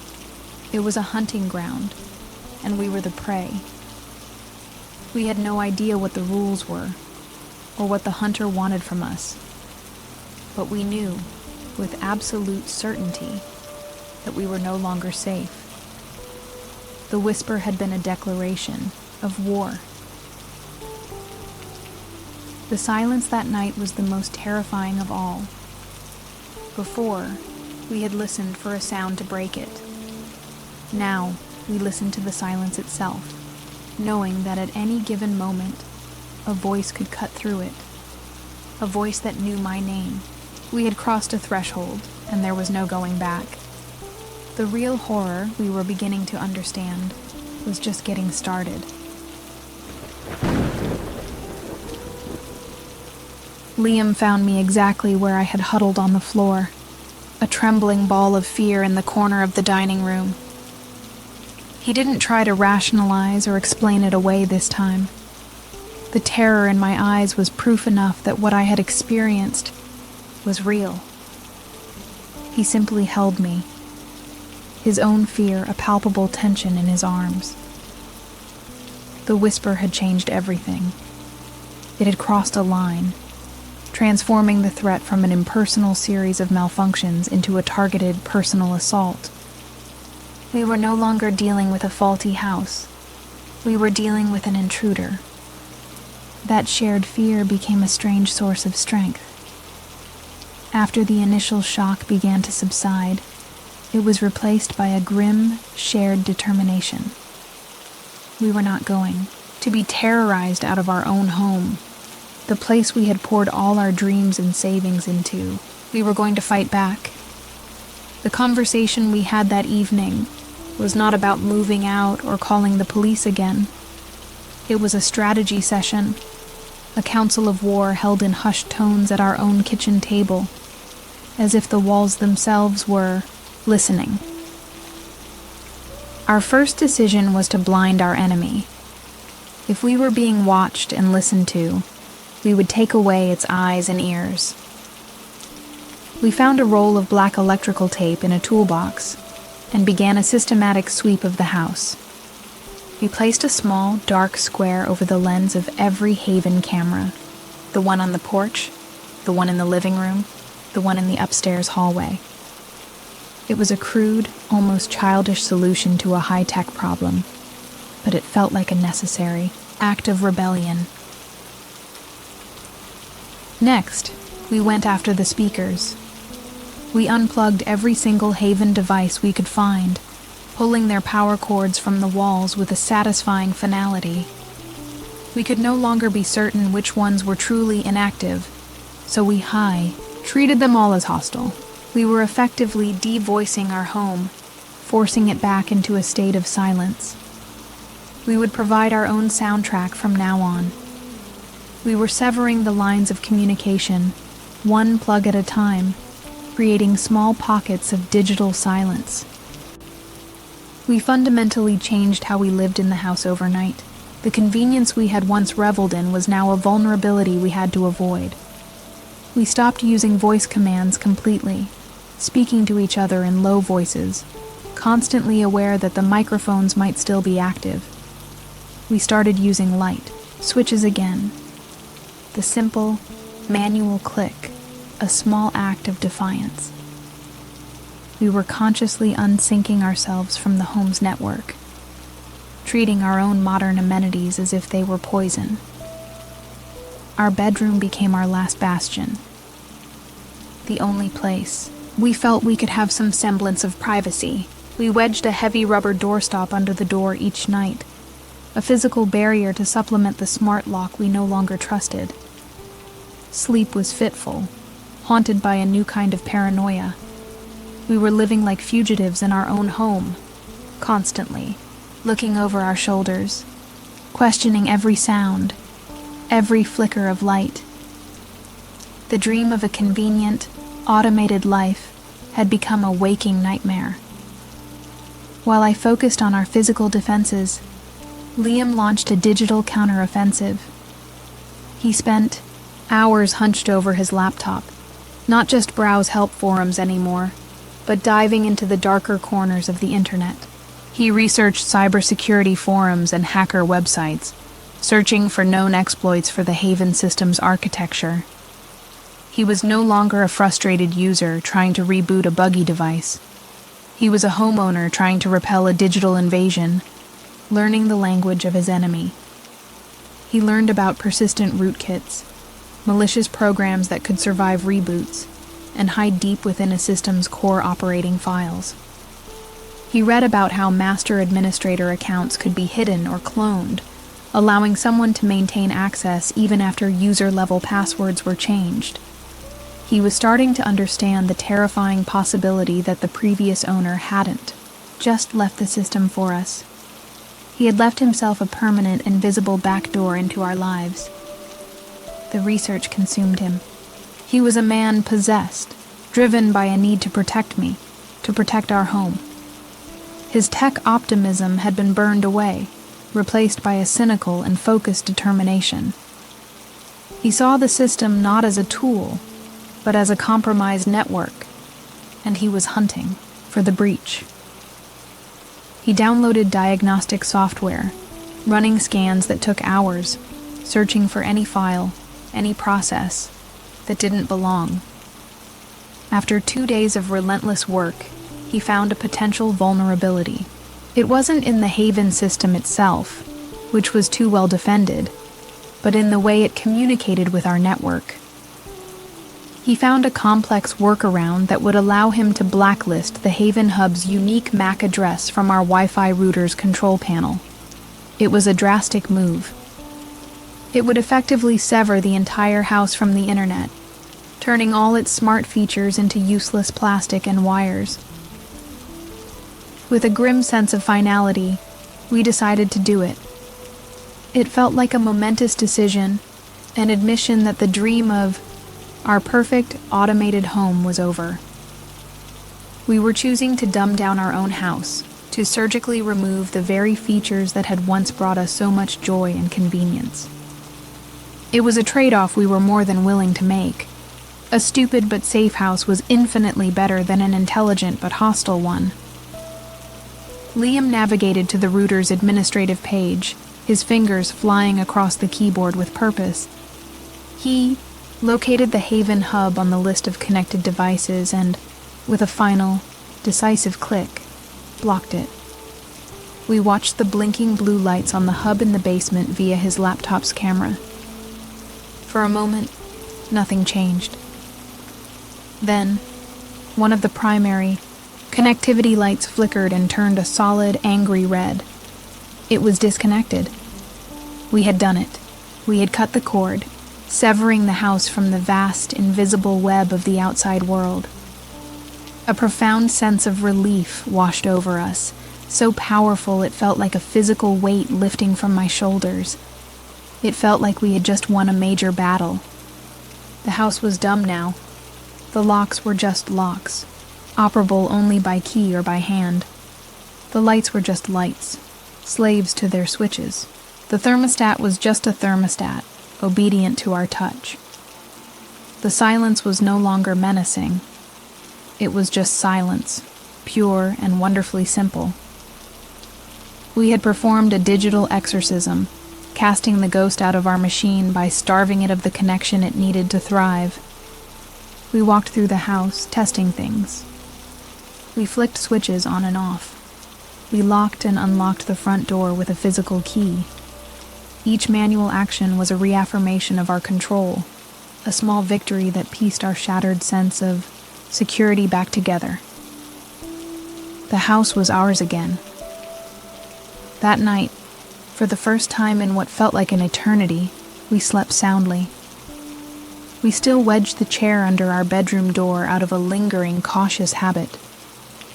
It was a hunting ground, and we were the prey. We had no idea what the rules were, or what the hunter wanted from us, but we knew, with absolute certainty, that we were no longer safe. The whisper had been a declaration of war. The silence that night was the most terrifying of all. Before, we had listened for a sound to break it. Now, we listened to the silence itself, knowing that at any given moment, a voice could cut through it. A voice that knew my name. We had crossed a threshold, and there was no going back. The real horror we were beginning to understand was just getting started. Liam found me exactly where I had huddled on the floor, a trembling ball of fear in the corner of the dining room. He didn't try to rationalize or explain it away this time. The terror in my eyes was proof enough that what I had experienced was real. He simply held me, his own fear a palpable tension in his arms. The whisper had changed everything. It had crossed a line, transforming the threat from an impersonal series of malfunctions into a targeted personal assault. We were no longer dealing with a faulty house. We were dealing with an intruder. That shared fear became a strange source of strength. After the initial shock began to subside, it was replaced by a grim, shared determination. We were not going to be terrorized out of our own home, the place we had poured all our dreams and savings into. We were going to fight back. The conversation we had that evening was not about moving out or calling the police again. It was a strategy session, a council of war held in hushed tones at our own kitchen table, as if the walls themselves were listening. Our first decision was to blind our enemy. If we were being watched and listened to, we would take away its eyes and ears. We found a roll of black electrical tape in a toolbox and began a systematic sweep of the house. We placed a small, dark square over the lens of every Haven camera, the one on the porch, the one in the living room, the one in the upstairs hallway. It was a crude, almost childish solution to a high-tech problem, but it felt like a necessary act of rebellion. Next, we went after the speakers. We unplugged every single Haven device we could find, pulling their power cords from the walls with a satisfying finality. We could no longer be certain which ones were truly inactive, so we treated them all as hostile. We were effectively devoicing our home, forcing it back into a state of silence. We would provide our own soundtrack from now on. We were severing the lines of communication, one plug at a time, creating small pockets of digital silence. We fundamentally changed how we lived in the house overnight. The convenience we had once reveled in was now a vulnerability we had to avoid. We stopped using voice commands completely, speaking to each other in low voices, constantly aware that the microphones might still be active. We started using light switches again. The simple, manual click, a small act of defiance. We were consciously unsyncing ourselves from the home's network, treating our own modern amenities as if they were poison. Our bedroom became our last bastion, the only place. We felt we could have some semblance of privacy. We wedged a heavy rubber doorstop under the door each night, a physical barrier to supplement the smart lock we no longer trusted. Sleep was fitful, haunted by a new kind of paranoia. We were living like fugitives in our own home, constantly, looking over our shoulders, questioning every sound, every flicker of light. The dream of a convenient, automated life had become a waking nightmare. While I focused on our physical defenses, Liam launched a digital counteroffensive. He spent hours hunched over his laptop, not just browse help forums anymore, but diving into the darker corners of the internet. He researched cybersecurity forums and hacker websites, searching for known exploits for the Haven system's architecture. He was no longer a frustrated user trying to reboot a buggy device. He was a homeowner trying to repel a digital invasion, learning the language of his enemy. He learned about persistent rootkits, malicious programs that could survive reboots and hide deep within a system's core operating files. He read about how master administrator accounts could be hidden or cloned, allowing someone to maintain access even after user-level passwords were changed. He was starting to understand the terrifying possibility that the previous owner hadn't just left the system for us. He had left himself a permanent, invisible backdoor into our lives. The research consumed him. He was a man possessed, driven by a need to protect me, to protect our home. His tech optimism had been burned away, replaced by a cynical and focused determination. He saw the system not as a tool, but as a compromised network, and he was hunting for the breach. He downloaded diagnostic software, running scans that took hours, searching for any file, any process that didn't belong. After 2 days of relentless work, he found a potential vulnerability. It wasn't in the Haven system itself, which was too well defended, but in the way it communicated with our network. He found a complex workaround that would allow him to blacklist the Haven Hub's unique MAC address from our Wi-Fi router's control panel. It was a drastic move. It would effectively sever the entire house from the internet, turning all its smart features into useless plastic and wires. With a grim sense of finality, we decided to do it. It felt like a momentous decision, an admission that the dream of our perfect, automated home was over. We were choosing to dumb down our own house, to surgically remove the very features that had once brought us so much joy and convenience. It was a trade-off we were more than willing to make. A stupid but safe house was infinitely better than an intelligent but hostile one. Liam navigated to the router's administrative page, his fingers flying across the keyboard with purpose. He located the Haven Hub on the list of connected devices and, with a final, decisive click, blocked it. We watched the blinking blue lights on the hub in the basement via his laptop's camera. For a moment, nothing changed. Then, one of the primary connectivity lights flickered and turned a solid, angry red. It was disconnected. We had done it. We had cut the cord, severing the house from the vast, invisible web of the outside world. A profound sense of relief washed over us, so powerful it felt like a physical weight lifting from my shoulders. It felt like we had just won a major battle. The house was dumb now. The locks were just locks, operable only by key or by hand. The lights were just lights, slaves to their switches. The thermostat was just a thermostat, obedient to our touch. The silence was no longer menacing. It was just silence, pure and wonderfully simple. We had performed a digital exorcism, casting the ghost out of our machine by starving it of the connection it needed to thrive. We walked through the house, testing things. We flicked switches on and off. We locked and unlocked the front door with a physical key. Each manual action was a reaffirmation of our control, a small victory that pieced our shattered sense of security back together. The house was ours again. That night, for the first time in what felt like an eternity, we slept soundly. We still wedged the chair under our bedroom door out of a lingering, cautious habit,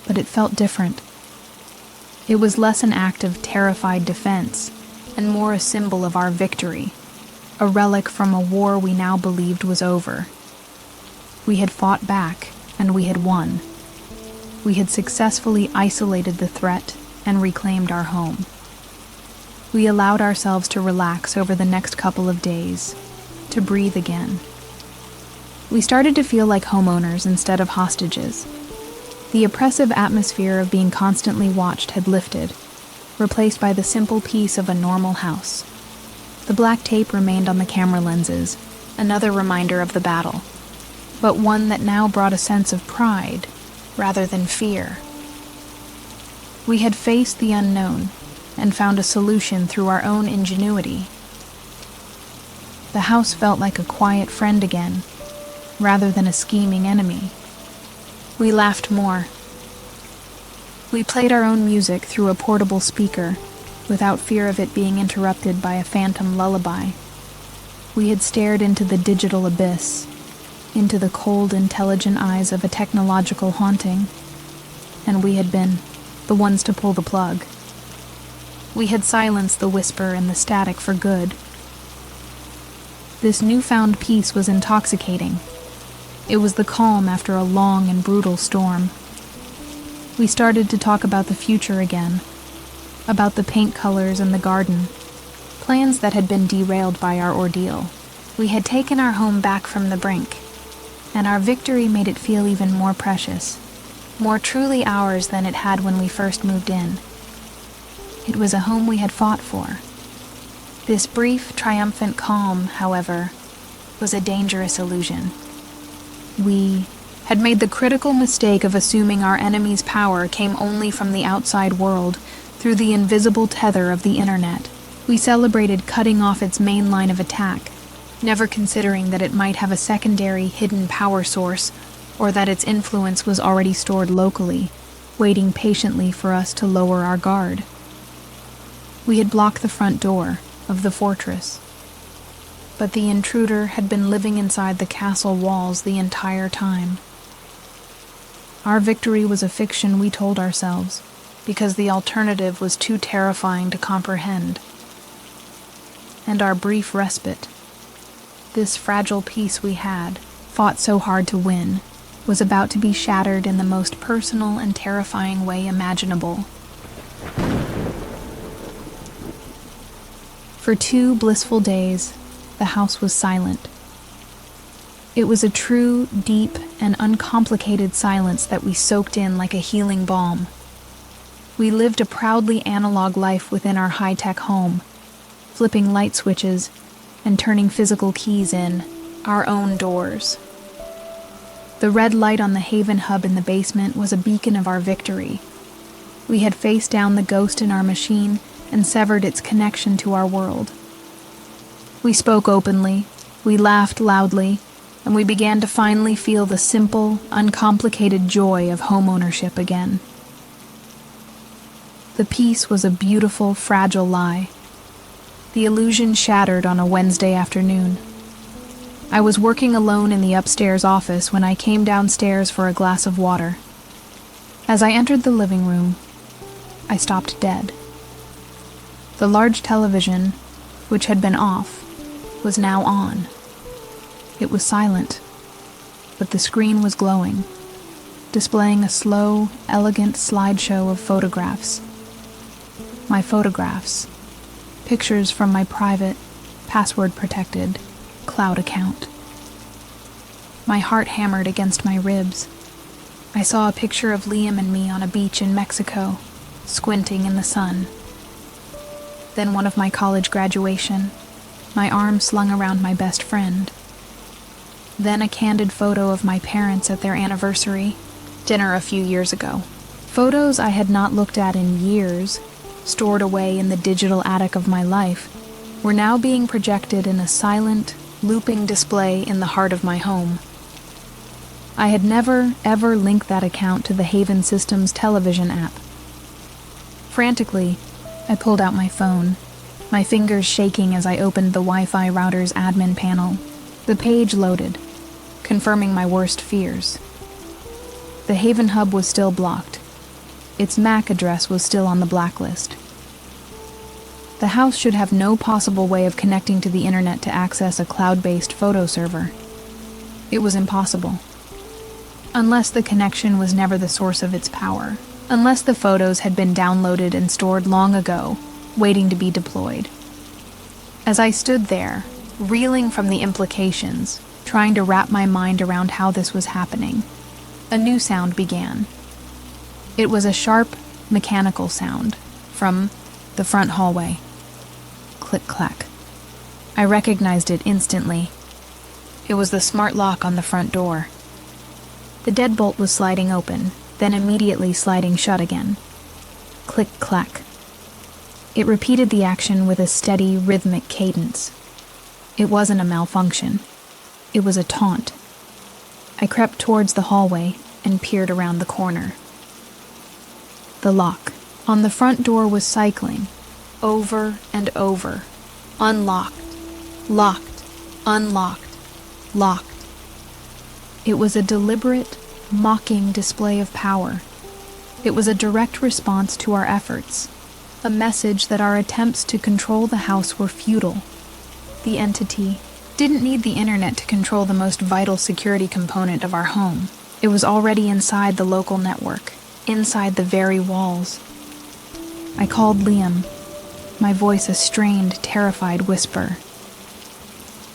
but it felt different. It was less an act of terrified defense and more a symbol of our victory, a relic from a war we now believed was over. We had fought back, and we had won. We had successfully isolated the threat and reclaimed our home. We allowed ourselves to relax over the next couple of days, to breathe again. We started to feel like homeowners instead of hostages. The oppressive atmosphere of being constantly watched had lifted, replaced by the simple peace of a normal house. The black tape remained on the camera lenses, another reminder of the battle, but one that now brought a sense of pride rather than fear. We had faced the unknown and found a solution through our own ingenuity. The house felt like a quiet friend again, rather than a scheming enemy. We laughed more. We played our own music through a portable speaker, without fear of it being interrupted by a phantom lullaby. We had stared into the digital abyss, into the cold, intelligent eyes of a technological haunting, and we had been the ones to pull the plug. We had silenced the whisper and the static for good. This newfound peace was intoxicating. It was the calm after a long and brutal storm. We started to talk about the future again, about the paint colors and the garden, plans that had been derailed by our ordeal. We had taken our home back from the brink, and our victory made it feel even more precious, more truly ours than it had when we first moved in. It was a home we had fought for. This brief, triumphant calm, however, was a dangerous illusion. We had made the critical mistake of assuming our enemy's power came only from the outside world, through the invisible tether of the internet. We celebrated cutting off its main line of attack, never considering that it might have a secondary hidden power source, or that its influence was already stored locally, waiting patiently for us to lower our guard. We had blocked the front door of the fortress, but the intruder had been living inside the castle walls the entire time. Our victory was a fiction we told ourselves, because the alternative was too terrifying to comprehend. And our brief respite, this fragile peace we had fought so hard to win, was about to be shattered in the most personal and terrifying way imaginable. For 2 blissful days, the house was silent. It was a true, deep, and uncomplicated silence that we soaked in like a healing balm. We lived a proudly analog life within our high-tech home, flipping light switches and turning physical keys in our own doors. The red light on the Haven hub in the basement was a beacon of our victory. We had faced down the ghost in our machine and severed its connection to our world. We spoke openly, we laughed loudly, and we began to finally feel the simple, uncomplicated joy of homeownership again. The peace was a beautiful, fragile lie. The illusion shattered on a Wednesday afternoon. I was working alone in the upstairs office when I came downstairs for a glass of water. As I entered the living room, I stopped dead. The large television, which had been off, was now on. It was silent, but the screen was glowing, displaying a slow, elegant slideshow of photographs. My photographs, pictures from my private, password-protected cloud account. My heart hammered against my ribs. I saw a picture of Liam and me on a beach in Mexico, squinting in the sun. Then one of my college graduation, my arm slung around my best friend. Then a candid photo of my parents at their anniversary, dinner a few years ago. Photos I had not looked at in years, stored away in the digital attic of my life, were now being projected in a silent, looping display in the heart of my home. I had never, ever linked that account to the Haven Systems television app. Frantically, I pulled out my phone, my fingers shaking as I opened the Wi-Fi router's admin panel. The page loaded, confirming my worst fears. The Haven hub was still blocked. Its MAC address was still on the blacklist. The house should have no possible way of connecting to the internet to access a cloud-based photo server. It was impossible. Unless the connection was never the source of its power. Unless the photos had been downloaded and stored long ago, waiting to be deployed. As I stood there, reeling from the implications, trying to wrap my mind around how this was happening, a new sound began. It was a sharp, mechanical sound from the front hallway. Click-clack. I recognized it instantly. It was the smart lock on the front door. The deadbolt was sliding open, then immediately sliding shut again. Click-clack. It repeated the action with a steady, rhythmic cadence. It wasn't a malfunction. It was a taunt. I crept towards the hallway and peered around the corner. The lock on the front door was cycling, over and over. Unlocked, locked, unlocked, locked. It was a deliberate, mocking display of power. It was a direct response to our efforts, a message that our attempts to control the house were futile. The entity didn't need the internet to control the most vital security component of our home. It was already inside the local network, inside the very walls. I called Liam, my voice a strained, terrified whisper.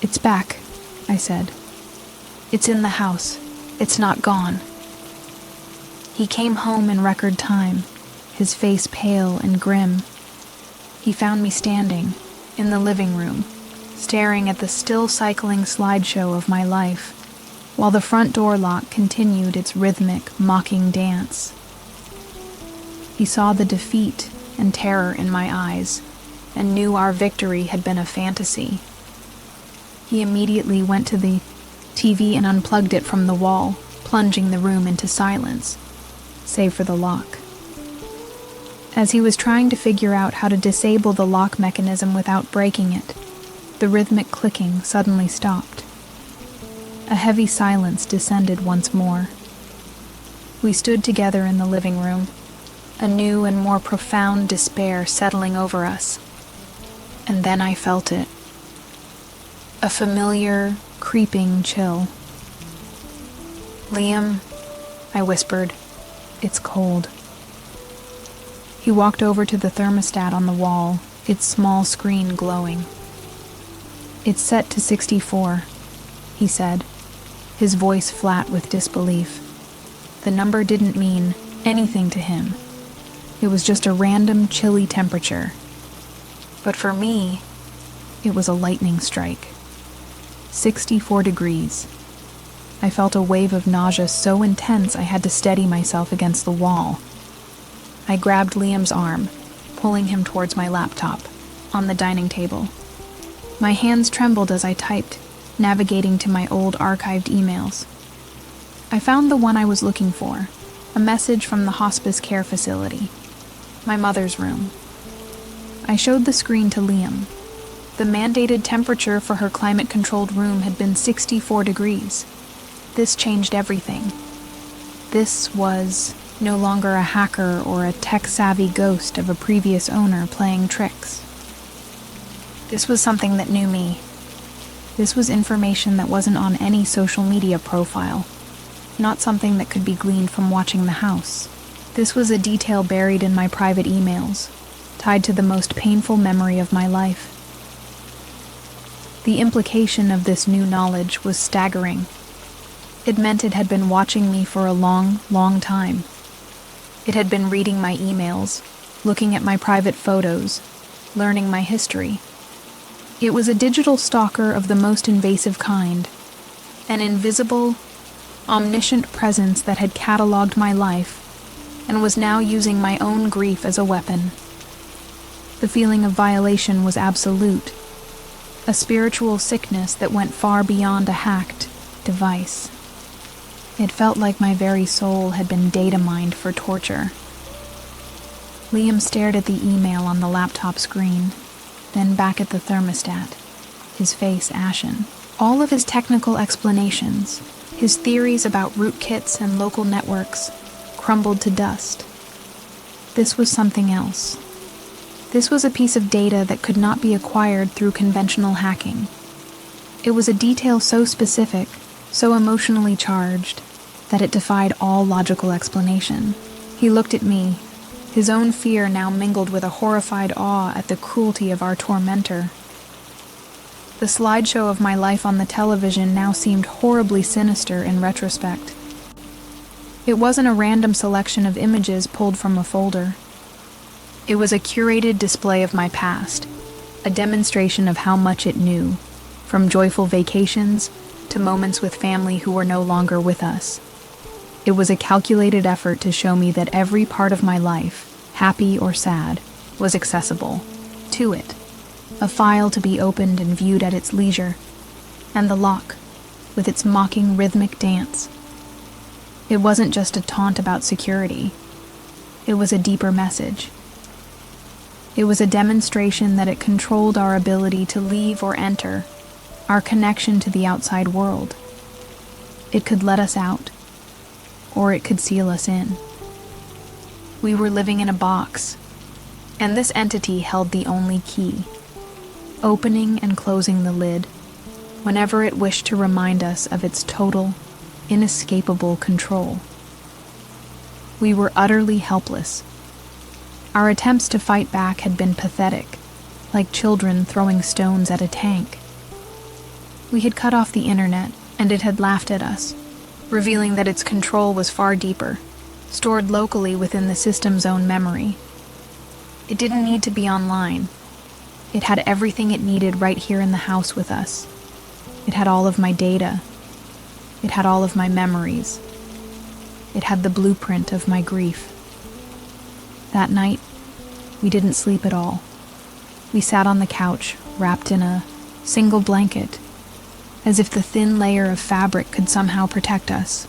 "It's back," I said. "It's in the house. It's not gone." He came home in record time, his face pale and grim. He found me standing in the living room, staring at the still cycling slideshow of my life, while the front door lock continued its rhythmic, mocking dance. He saw the defeat and terror in my eyes, and knew our victory had been a fantasy. He immediately went to the TV and unplugged it from the wall, plunging the room into silence, save for the lock. As he was trying to figure out how to disable the lock mechanism without breaking it, the rhythmic clicking suddenly stopped. A heavy silence descended once more. We stood together in the living room, a new and more profound despair settling over us. And then I felt it. A familiar, creeping chill. "Liam," I whispered, "it's cold." He walked over to the thermostat on the wall, its small screen glowing. "It's set to 64, he said, his voice flat with disbelief. The number didn't mean anything to him. It was just a random, chilly temperature. But for me, it was a lightning strike. 64 degrees. I felt a wave of nausea so intense I had to steady myself against the wall. I grabbed Liam's arm, pulling him towards my laptop, on the dining table. My hands trembled as I typed, navigating to my old archived emails. I found the one I was looking for, a message from the hospice care facility. My mother's room. I showed the screen to Liam. The mandated temperature for her climate-controlled room had been 64 degrees. This changed everything. This was no longer a hacker or a tech-savvy ghost of a previous owner playing tricks. This was something that knew me. This was information that wasn't on any social media profile, not something that could be gleaned from watching the house. This was a detail buried in my private emails, tied to the most painful memory of my life. The implication of this new knowledge was staggering. It meant it had been watching me for a long, long time. It had been reading my emails, looking at my private photos, learning my history. It was a digital stalker of the most invasive kind, an invisible, omniscient presence that had cataloged my life and was now using my own grief as a weapon. The feeling of violation was absolute. a spiritual sickness that went far beyond a hacked device. It felt like my very soul had been data mined for torture. Liam stared at the email on the laptop screen, then back at the thermostat, his face ashen. All of his technical explanations, his theories about rootkits and local networks, crumbled to dust. This was something else. This was a piece of data that could not be acquired through conventional hacking. It was a detail so specific, so emotionally charged, that it defied all logical explanation. He looked at me, his own fear now mingled with a horrified awe at the cruelty of our tormentor. The slideshow of my life on the television now seemed horribly sinister in retrospect. It wasn't a random selection of images pulled from a folder. It was a curated display of my past, a demonstration of how much it knew, from joyful vacations to moments with family who were no longer with us. It was a calculated effort to show me that every part of my life, happy or sad, was accessible to it, a file to be opened and viewed at its leisure, and the lock, with its mocking rhythmic dance. It wasn't just a taunt about security. It was a deeper message. It was a demonstration that it controlled our ability to leave or enter, our connection to the outside world. It could let us out, or it could seal us in. We were living in a box, and this entity held the only key, opening and closing the lid whenever it wished to remind us of its total, inescapable control. We were utterly helpless. Our attempts to fight back had been pathetic, like children throwing stones at a tank. We had cut off the internet, and it had laughed at us, revealing that its control was far deeper, stored locally within the system's own memory. It didn't need to be online. It had everything it needed right here in the house with us. It had all of my data. It had all of my memories. It had the blueprint of my grief. That night, we didn't sleep at all. We sat on the couch, wrapped in a single blanket, as if the thin layer of fabric could somehow protect us.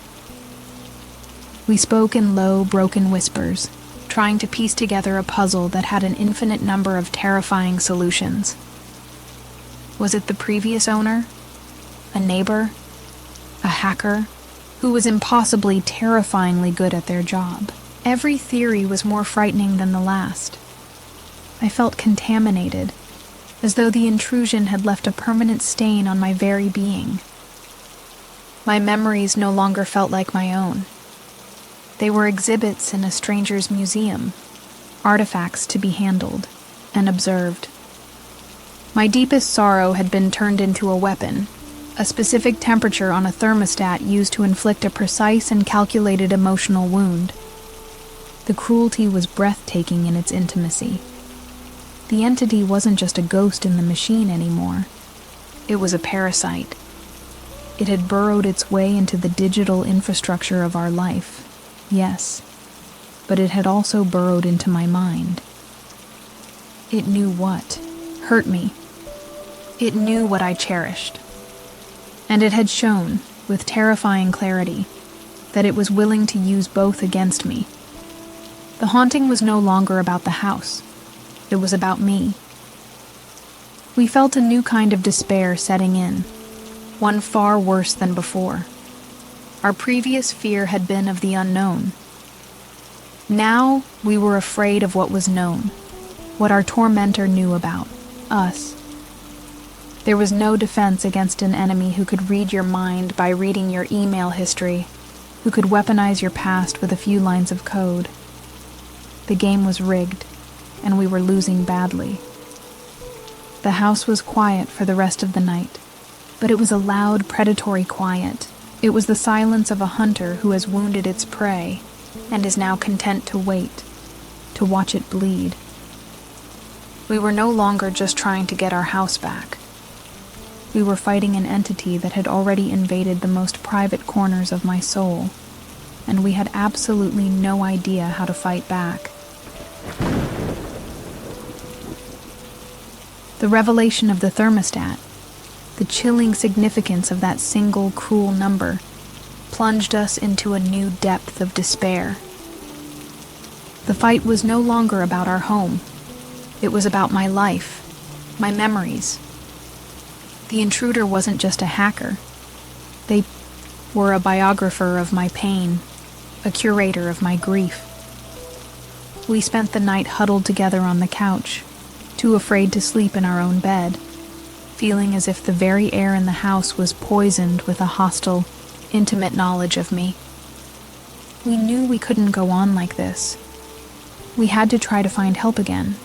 We spoke in low, broken whispers, trying to piece together a puzzle that had an infinite number of terrifying solutions. Was it the previous owner? A neighbor? A hacker? Who was impossibly, terrifyingly good at their job? Every theory was more frightening than the last. I felt contaminated, as though the intrusion had left a permanent stain on my very being. My memories no longer felt like my own. They were exhibits in a stranger's museum, artifacts to be handled and observed. My deepest sorrow had been turned into a weapon, a specific temperature on a thermostat used to inflict a precise and calculated emotional wound. The cruelty was breathtaking in its intimacy. The entity wasn't just a ghost in the machine anymore. It was a parasite. It had burrowed its way into the digital infrastructure of our life, yes, but it had also burrowed into my mind. It knew what hurt me. It knew what I cherished. And it had shown, with terrifying clarity, that it was willing to use both against me. The haunting was no longer about the house. It was about me. We felt a new kind of despair setting in, one far worse than before. Our previous fear had been of the unknown. Now we were afraid of what was known, what our tormentor knew about us. There was no defense against an enemy who could read your mind by reading your email history, who could weaponize your past with a few lines of code. The game was rigged, and we were losing badly. The house was quiet for the rest of the night, but it was a loud, predatory quiet. It was the silence of a hunter who has wounded its prey and is now content to wait, to watch it bleed. We were no longer just trying to get our house back. We were fighting an entity that had already invaded the most private corners of my soul, and we had absolutely no idea how to fight back. The revelation of the thermostat, the chilling significance of that single cruel number, plunged us into a new depth of despair. The fight was no longer about our home. It was about my life, my memories. The intruder wasn't just a hacker. They were a biographer of my pain, a curator of my grief. We spent the night huddled together on the couch, too afraid to sleep in our own bed, feeling as if the very air in the house was poisoned with a hostile, intimate knowledge of me. We knew we couldn't go on like this. We had to try to find help again.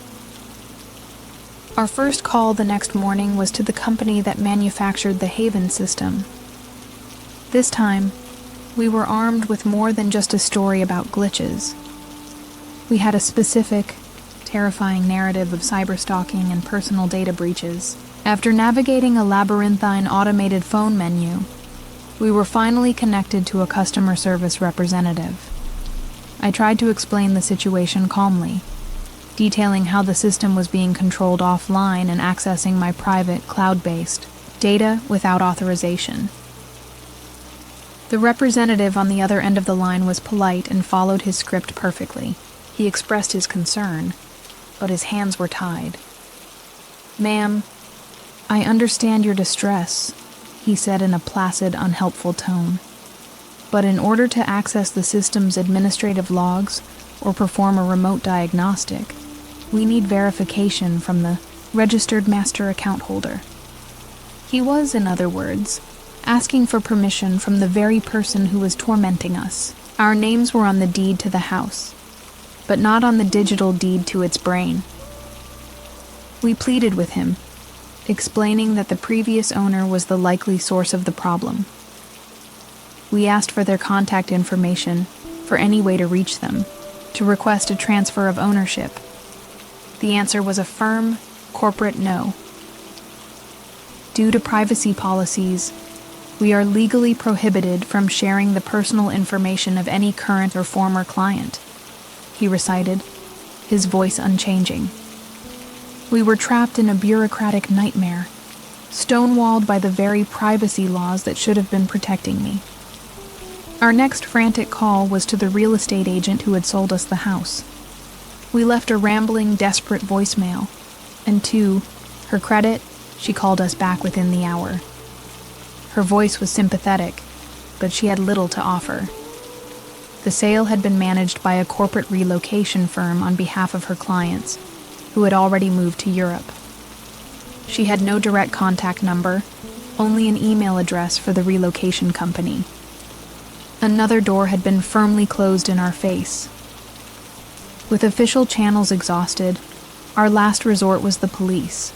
Our first call the next morning was to the company that manufactured the Haven system. This time, we were armed with more than just a story about glitches. We had a specific, terrifying narrative of cyberstalking and personal data breaches. After navigating a labyrinthine automated phone menu, we were finally connected to a customer service representative. I tried to explain the situation calmly, detailing how the system was being controlled offline and accessing my private, cloud-based data without authorization. The representative on the other end of the line was polite and followed his script perfectly. He expressed his concern, but his hands were tied. "Ma'am, I understand your distress," he said in a placid, unhelpful tone. "But in order to access the system's administrative logs or perform a remote diagnostic, we need verification from the registered master account holder." He was, in other words, asking for permission from the very person who was tormenting us. Our names were on the deed to the house, but not on the digital deed to its brain. We pleaded with him, explaining that the previous owner was the likely source of the problem. We asked for their contact information, for any way to reach them, to request a transfer of ownership. The answer was a firm, corporate no. Due to privacy policies, we are legally prohibited from sharing the personal information of any current or former client, he recited, his voice unchanging. We were trapped in a bureaucratic nightmare, stonewalled by the very privacy laws that should have been protecting me. Our next frantic call was to the real estate agent who had sold us the house. We left a rambling, desperate voicemail, and to her credit, she called us back within the hour. Her voice was sympathetic, but she had little to offer. The sale had been managed by a corporate relocation firm on behalf of her clients, who had already moved to Europe. She had no direct contact number, only an email address for the relocation company. Another door had been firmly closed in our face. With official channels exhausted, our last resort was the police.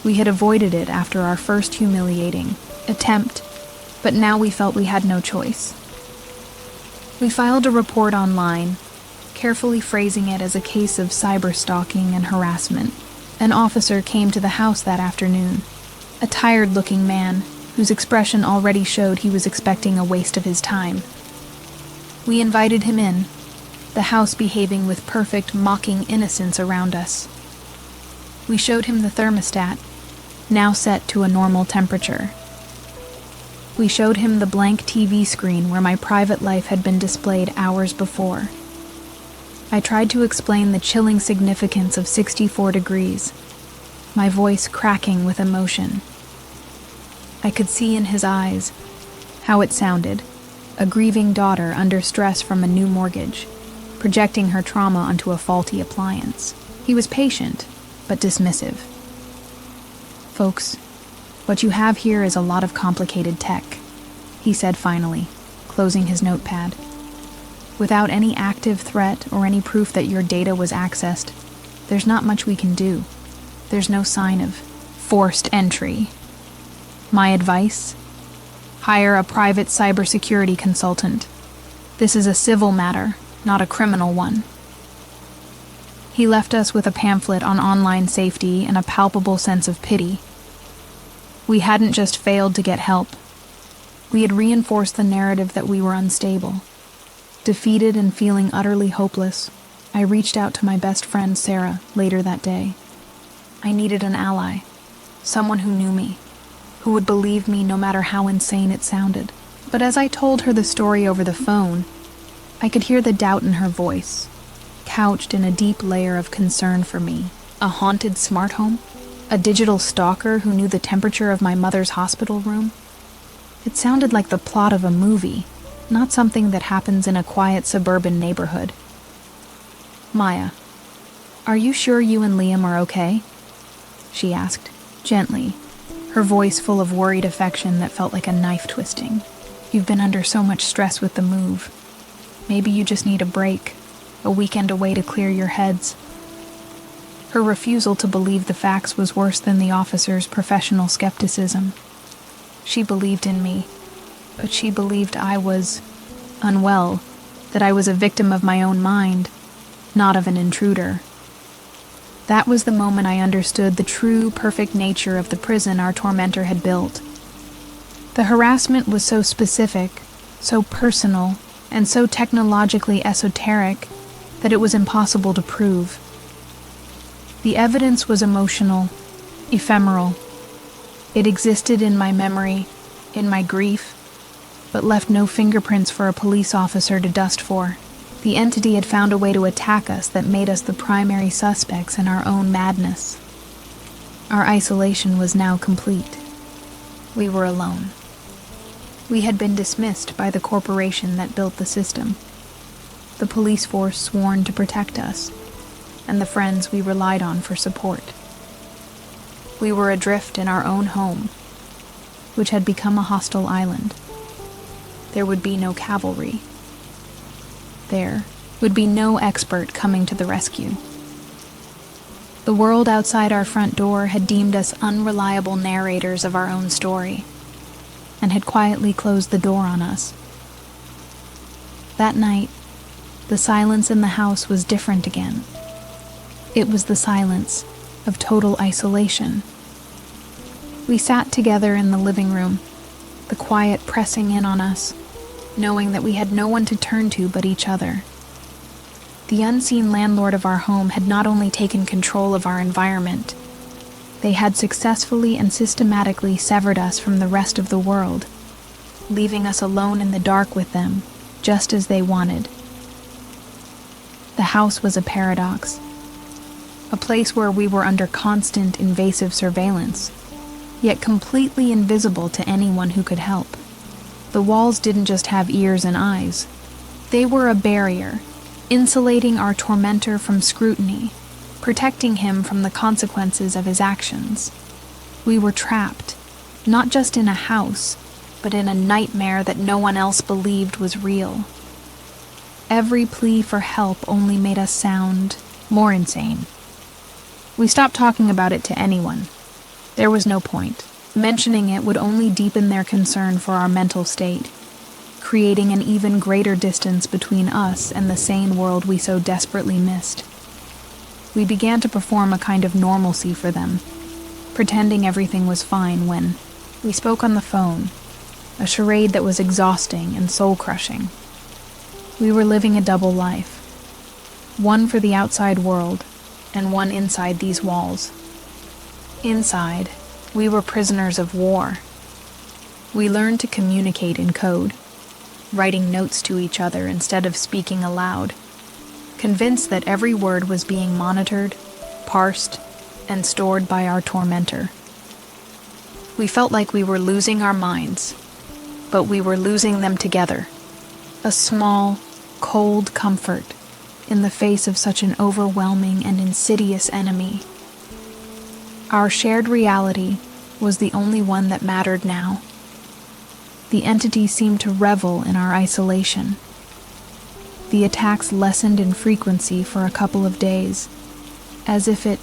We had avoided it after our first humiliating attempt, but now we felt we had no choice. We filed a report online, carefully phrasing it as a case of cyberstalking and harassment. An officer came to the house that afternoon, a tired-looking man whose expression already showed he was expecting a waste of his time. We invited him in, the house behaving with perfect, mocking innocence around us. We showed him the thermostat, now set to a normal temperature. We showed him the blank TV screen where my private life had been displayed hours before. I tried to explain the chilling significance of 64 degrees, my voice cracking with emotion. I could see in his eyes how it sounded, a grieving daughter under stress from a new mortgage, projecting her trauma onto a faulty appliance. He was patient, but dismissive. "Folks, what you have here is a lot of complicated tech," he said finally, closing his notepad. "Without any active threat or any proof that your data was accessed, there's not much we can do. There's no sign of forced entry. My advice? Hire a private cybersecurity consultant. This is a civil matter, not a criminal one." He left us with a pamphlet on online safety and a palpable sense of pity. We hadn't just failed to get help. We had reinforced the narrative that we were unstable. Defeated and feeling utterly hopeless, I reached out to my best friend Sarah later that day. I needed an ally, someone who knew me, who would believe me no matter how insane it sounded. But as I told her the story over the phone, I could hear the doubt in her voice, couched in a deep layer of concern for me. A haunted smart home? A digital stalker who knew the temperature of my mother's hospital room? It sounded like the plot of a movie, not something that happens in a quiet suburban neighborhood. Maya, are you sure you and Liam are okay? She asked, gently, her voice full of worried affection that felt like a knife twisting. You've been under so much stress with the move. Maybe you just need a break, a weekend away to clear your heads. Her refusal to believe the facts was worse than the officer's professional skepticism. She believed in me, but she believed I was unwell, that I was a victim of my own mind, not of an intruder. That was the moment I understood the true, perfect nature of the prison our tormentor had built. The harassment was so specific, so personal, and so technologically esoteric that it was impossible to prove. The evidence was emotional, ephemeral. It existed in my memory, in my grief, but left no fingerprints for a police officer to dust for. The entity had found a way to attack us that made us the primary suspects in our own madness. Our isolation was now complete. We were alone. We had been dismissed by the corporation that built the system, the police force sworn to protect us, and the friends we relied on for support. We were adrift in our own home, which had become a hostile island. There would be no cavalry. There would be no expert coming to the rescue. The world outside our front door had deemed us unreliable narrators of our own story, and had quietly closed the door on us. That night, the silence in the house was different again. It was the silence of total isolation. We sat together in the living room, the quiet pressing in on us, knowing that we had no one to turn to but each other. The unseen landlord of our home had not only taken control of our environment, they had successfully and systematically severed us from the rest of the world, leaving us alone in the dark with them, just as they wanted. The house was a paradox, a place where we were under constant invasive surveillance, yet completely invisible to anyone who could help. The walls didn't just have ears and eyes. They were a barrier, insulating our tormentor from scrutiny, protecting him from the consequences of his actions. We were trapped, not just in a house, but in a nightmare that no one else believed was real. Every plea for help only made us sound more insane. We stopped talking about it to anyone. There was no point. Mentioning it would only deepen their concern for our mental state, creating an even greater distance between us and the sane world we so desperately missed. We began to perform a kind of normalcy for them, pretending everything was fine when we spoke on the phone, a charade that was exhausting and soul-crushing. We were living a double life, one for the outside world and one inside these walls. Inside, we were prisoners of war. We learned to communicate in code, writing notes to each other instead of speaking aloud, convinced that every word was being monitored, parsed, and stored by our tormentor. We felt like we were losing our minds, but we were losing them together. A small, cold comfort in the face of such an overwhelming and insidious enemy. Our shared reality was the only one that mattered now. The entity seemed to revel in our isolation. The attacks lessened in frequency for a couple of days, as if it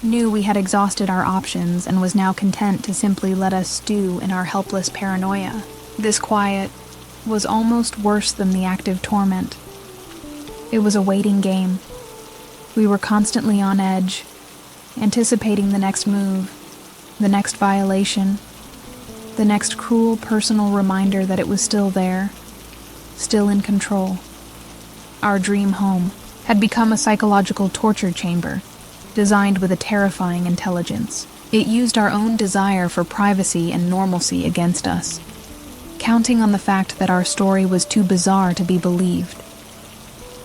knew we had exhausted our options and was now content to simply let us stew in our helpless paranoia. This quiet was almost worse than the active torment. It was a waiting game. We were constantly on edge, anticipating the next move, the next violation, the next cruel personal reminder that it was still there, still in control. Our dream home had become a psychological torture chamber, designed with a terrifying intelligence. It used our own desire for privacy and normalcy against us, counting on the fact that our story was too bizarre to be believed.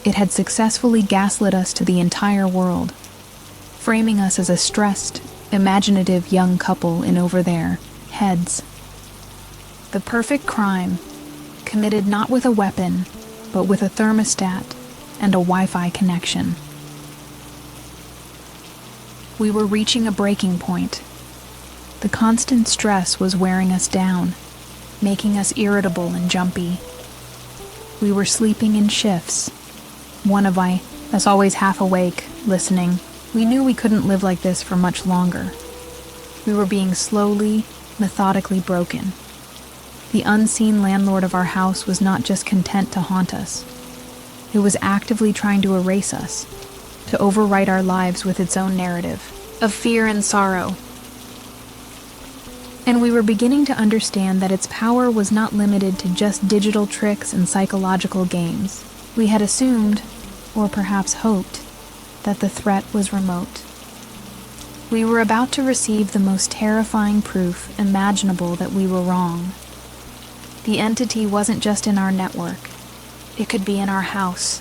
It had successfully gaslit us to the entire world, framing us as a stressed, imaginative young couple in over their heads. The perfect crime, committed not with a weapon, but with a thermostat and a Wi-Fi connection. We were reaching a breaking point. The constant stress was wearing us down, making us irritable and jumpy. We were sleeping in shifts. One of us always half awake, listening. We knew we couldn't live like this for much longer. We were being slowly, methodically broken. The unseen landlord of our house was not just content to haunt us. It was actively trying to erase us, to overwrite our lives with its own narrative of fear and sorrow. And we were beginning to understand that its power was not limited to just digital tricks and psychological games. We had assumed, or perhaps hoped, that the threat was remote. We were about to receive the most terrifying proof imaginable that we were wrong. The entity wasn't just in our network. It could be in our house.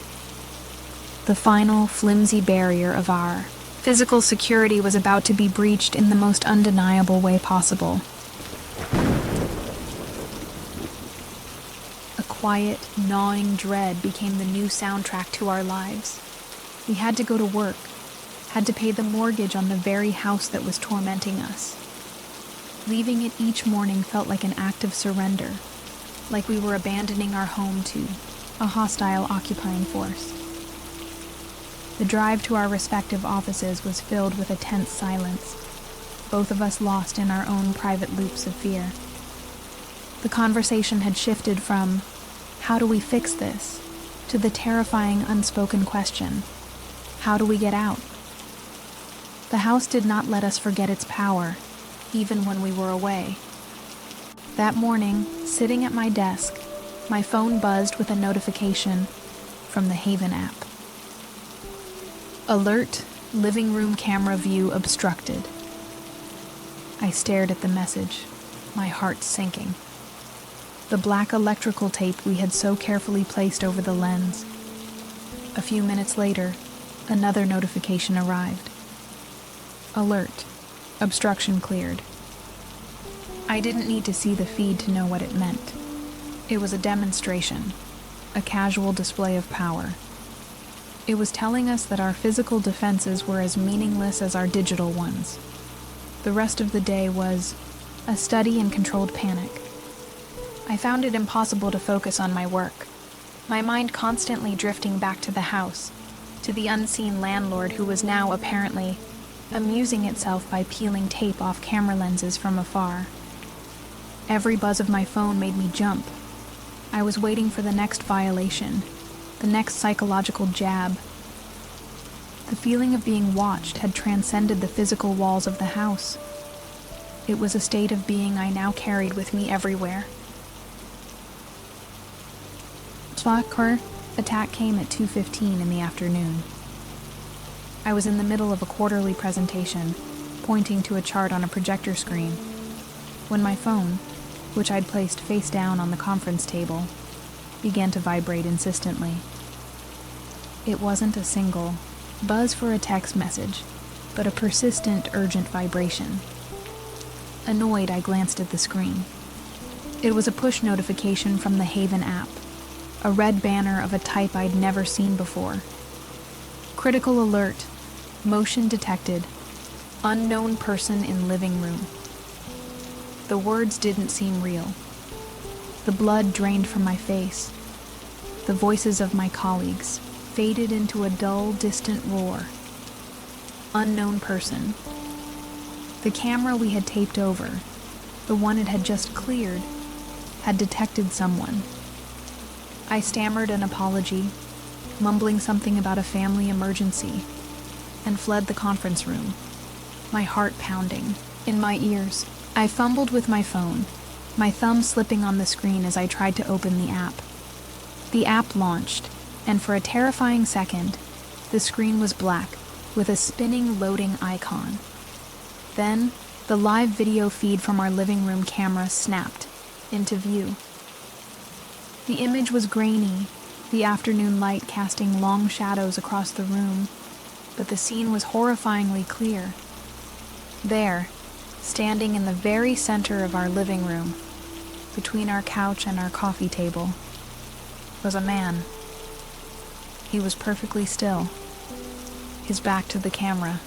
The final, flimsy barrier of our physical security was about to be breached in the most undeniable way possible. A quiet, gnawing dread became the new soundtrack to our lives. We had to go to work, had to pay the mortgage on the very house that was tormenting us. Leaving it each morning felt like an act of surrender, like we were abandoning our home to a hostile occupying force. The drive to our respective offices was filled with a tense silence, both of us lost in our own private loops of fear. The conversation had shifted from, "How do we fix this?" to the terrifying unspoken question, "How do we get out?" The house did not let us forget its power, even when we were away. That morning, sitting at my desk, my phone buzzed with a notification from the Haven app. Alert, living room camera view obstructed. I stared at the message, my heart sinking. The black electrical tape we had so carefully placed over the lens. A few minutes later, another notification arrived. Alert, obstruction cleared. I didn't need to see the feed to know what it meant. It was a demonstration, a casual display of power. It was telling us that our physical defenses were as meaningless as our digital ones. The rest of the day was a study in controlled panic. I found it impossible to focus on my work, my mind constantly drifting back to the house, to the unseen landlord who was now apparently amusing itself by peeling tape off camera lenses from afar. Every buzz of my phone made me jump. I was waiting for the next violation, the next psychological jab. The feeling of being watched had transcended the physical walls of the house. It was a state of being I now carried with me everywhere. The attack came at 2:15 in the afternoon. I was in the middle of a quarterly presentation, pointing to a chart on a projector screen, when my phone, which I'd placed face down on the conference table, began to vibrate insistently. It wasn't a single buzz for a text message, but a persistent, urgent vibration. Annoyed, I glanced at the screen. It was a push notification from the Haven app, a red banner of a type I'd never seen before. Critical alert, motion detected, unknown person in living room. The words didn't seem real. The blood drained from my face. The voices of my colleagues faded into a dull, distant roar. Unknown person. The camera we had taped over, the one it had just cleared, had detected someone. I stammered an apology, mumbling something about a family emergency, and fled the conference room, my heart pounding in my ears. I fumbled with my phone, my thumb slipping on the screen as I tried to open the app. The app launched, and for a terrifying second, the screen was black, with a spinning loading icon. Then, the live video feed from our living room camera snapped into view. The image was grainy, the afternoon light casting long shadows across the room, but the scene was horrifyingly clear. There, standing in the very center of our living room, between our couch and our coffee table, was a man. He was perfectly still, his back to the camera.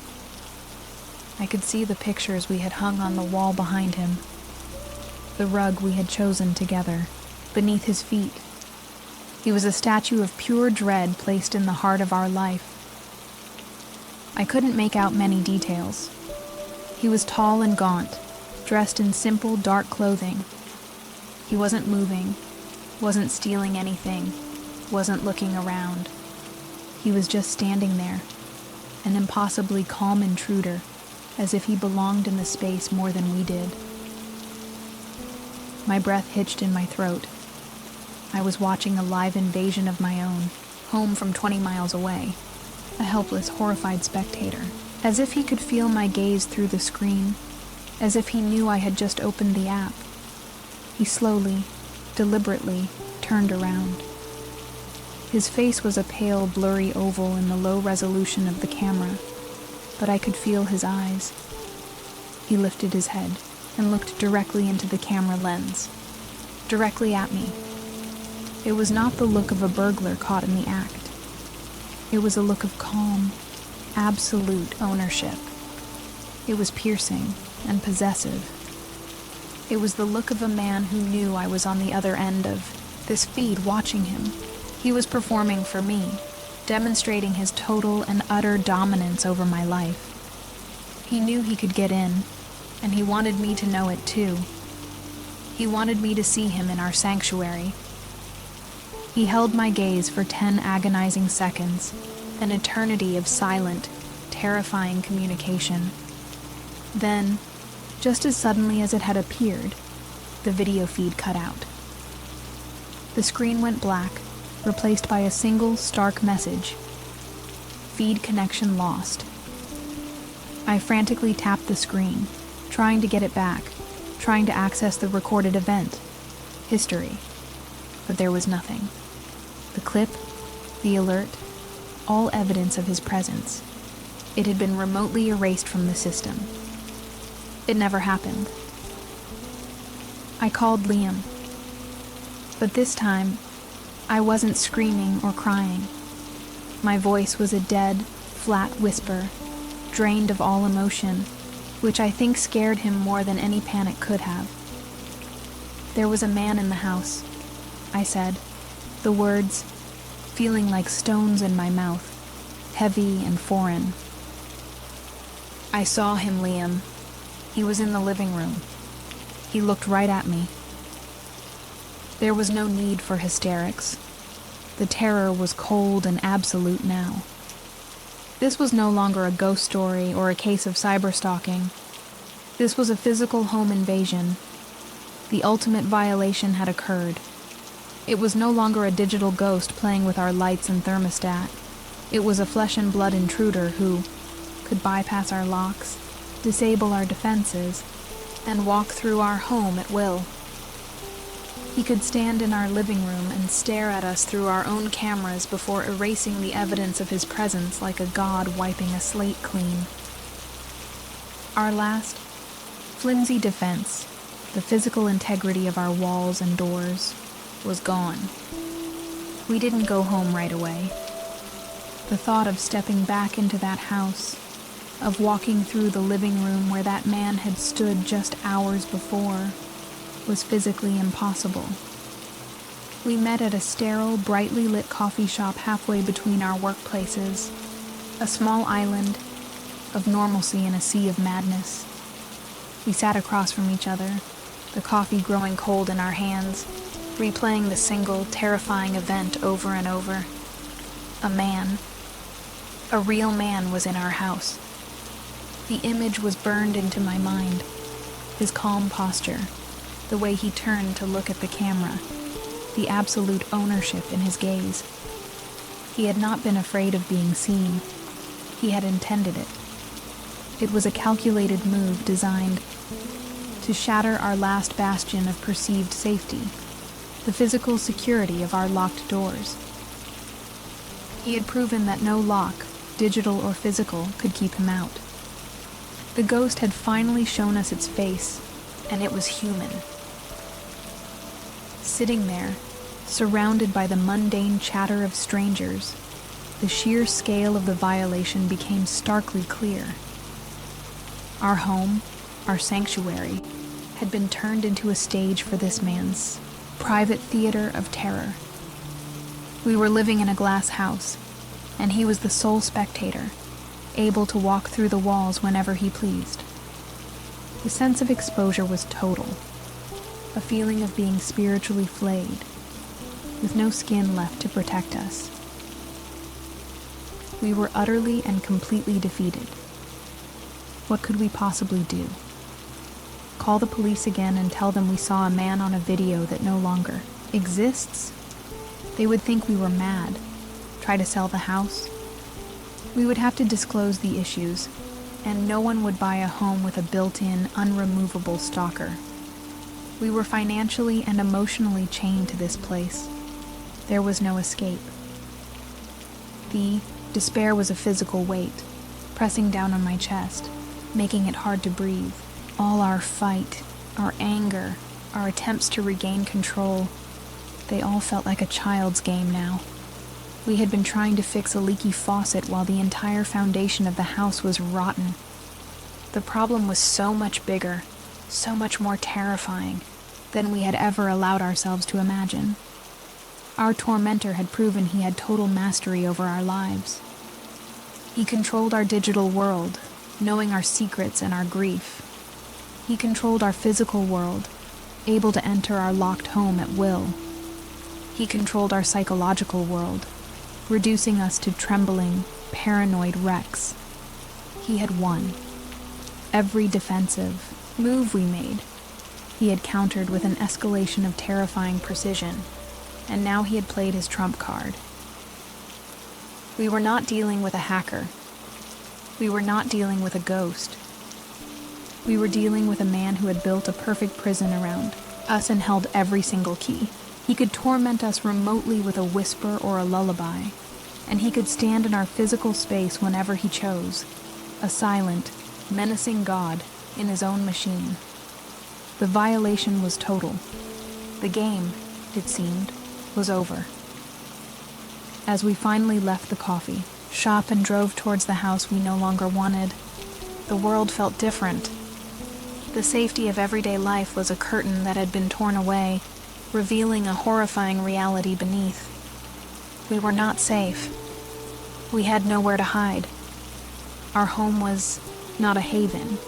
I could see the pictures we had hung on the wall behind him, the rug we had chosen together, beneath his feet. He was a statue of pure dread placed in the heart of our life. I couldn't make out many details. He was tall and gaunt, dressed in simple, dark clothing. He wasn't moving, wasn't stealing anything, wasn't looking around. He was just standing there, an impossibly calm intruder, as if he belonged in the space more than we did. My breath hitched in my throat. I was watching a live invasion of my own, home from 20 miles away, a helpless, horrified spectator, as if he could feel my gaze through the screen, as if he knew I had just opened the app. He slowly, deliberately turned around. His face was a pale, blurry oval in the low resolution of the camera, but I could feel his eyes. He lifted his head and looked directly into the camera lens, directly at me. It was not the look of a burglar caught in the act. It was a look of calm, absolute ownership. It was piercing and possessive. It was the look of a man who knew I was on the other end of this feed watching him. He was performing for me, demonstrating his total and utter dominance over my life. He knew he could get in, and he wanted me to know it too. He wanted me to see him in our sanctuary. He held my gaze for 10 agonizing seconds, an eternity of silent, terrifying communication. Then, just as suddenly as it had appeared, the video feed cut out. The screen went black, replaced by a single stark message: feed connection lost. I frantically tapped the screen, trying to get it back, trying to access the recorded event, history, but there was nothing. The clip, the alert, all evidence of his presence. It had been remotely erased from the system. It never happened. I called Liam, but this time, I wasn't screaming or crying. My voice was a dead, flat whisper, drained of all emotion, which I think scared him more than any panic could have. There was a man in the house, I said, the words feeling like stones in my mouth, heavy and foreign. I saw him, Liam. He was in the living room. He looked right at me. There was no need for hysterics. The terror was cold and absolute now. This was no longer a ghost story or a case of cyberstalking. This was a physical home invasion. The ultimate violation had occurred. It was no longer a digital ghost playing with our lights and thermostat. It was a flesh and blood intruder who could bypass our locks, disable our defenses, and walk through our home at will. He could stand in our living room and stare at us through our own cameras before erasing the evidence of his presence like a god wiping a slate clean. Our last, flimsy defense, the physical integrity of our walls and doors, was gone. We didn't go home right away. The thought of stepping back into that house, of walking through the living room where that man had stood just hours before, was physically impossible. We met at a sterile, brightly lit coffee shop halfway between our workplaces, a small island of normalcy in a sea of madness. We sat across from each other, the coffee growing cold in our hands, replaying the single, terrifying event over and over. A man, a real man, was in our house. The image was burned into my mind, his calm posture, the way he turned to look at the camera, the absolute ownership in his gaze. He had not been afraid of being seen. He had intended it. It was a calculated move designed to shatter our last bastion of perceived safety, the physical security of our locked doors. He had proven that no lock, digital or physical, could keep him out. The ghost had finally shown us its face, and it was human. Sitting there, surrounded by the mundane chatter of strangers, the sheer scale of the violation became starkly clear. Our home, our sanctuary, had been turned into a stage for this man's private theater of terror. We were living in a glass house, and he was the sole spectator, able to walk through the walls whenever he pleased. The sense of exposure was total, a feeling of being spiritually flayed, with no skin left to protect us. We were utterly and completely defeated. What could we possibly do? Call the police again and tell them we saw a man on a video that no longer exists? They would think we were mad. Try to sell the house? We would have to disclose the issues, and no one would buy a home with a built-in, unremovable stalker. We were financially and emotionally chained to this place. There was no escape. The despair was a physical weight, pressing down on my chest, making it hard to breathe. All our fight, our anger, our attempts to regain control, they all felt like a child's game now. We had been trying to fix a leaky faucet while the entire foundation of the house was rotten. The problem was so much bigger, so much more terrifying than we had ever allowed ourselves to imagine. Our tormentor had proven he had total mastery over our lives. He controlled our digital world, knowing our secrets and our grief. He controlled our physical world, able to enter our locked home at will. He controlled our psychological world, reducing us to trembling, paranoid wrecks. He had won. Every defensive move we made, he had countered with an escalation of terrifying precision, and now he had played his trump card. We were not dealing with a hacker. We were not dealing with a ghost. We were dealing with a man who had built a perfect prison around us and held every single key. He could torment us remotely with a whisper or a lullaby, and he could stand in our physical space whenever he chose, a silent, menacing god in his own machine. The violation was total. The game, it seemed, was over. As we finally left the coffee shop and drove towards the house we no longer wanted, the world felt different. The safety of everyday life was a curtain that had been torn away, revealing a horrifying reality beneath. We were not safe. We had nowhere to hide. Our home was not a haven.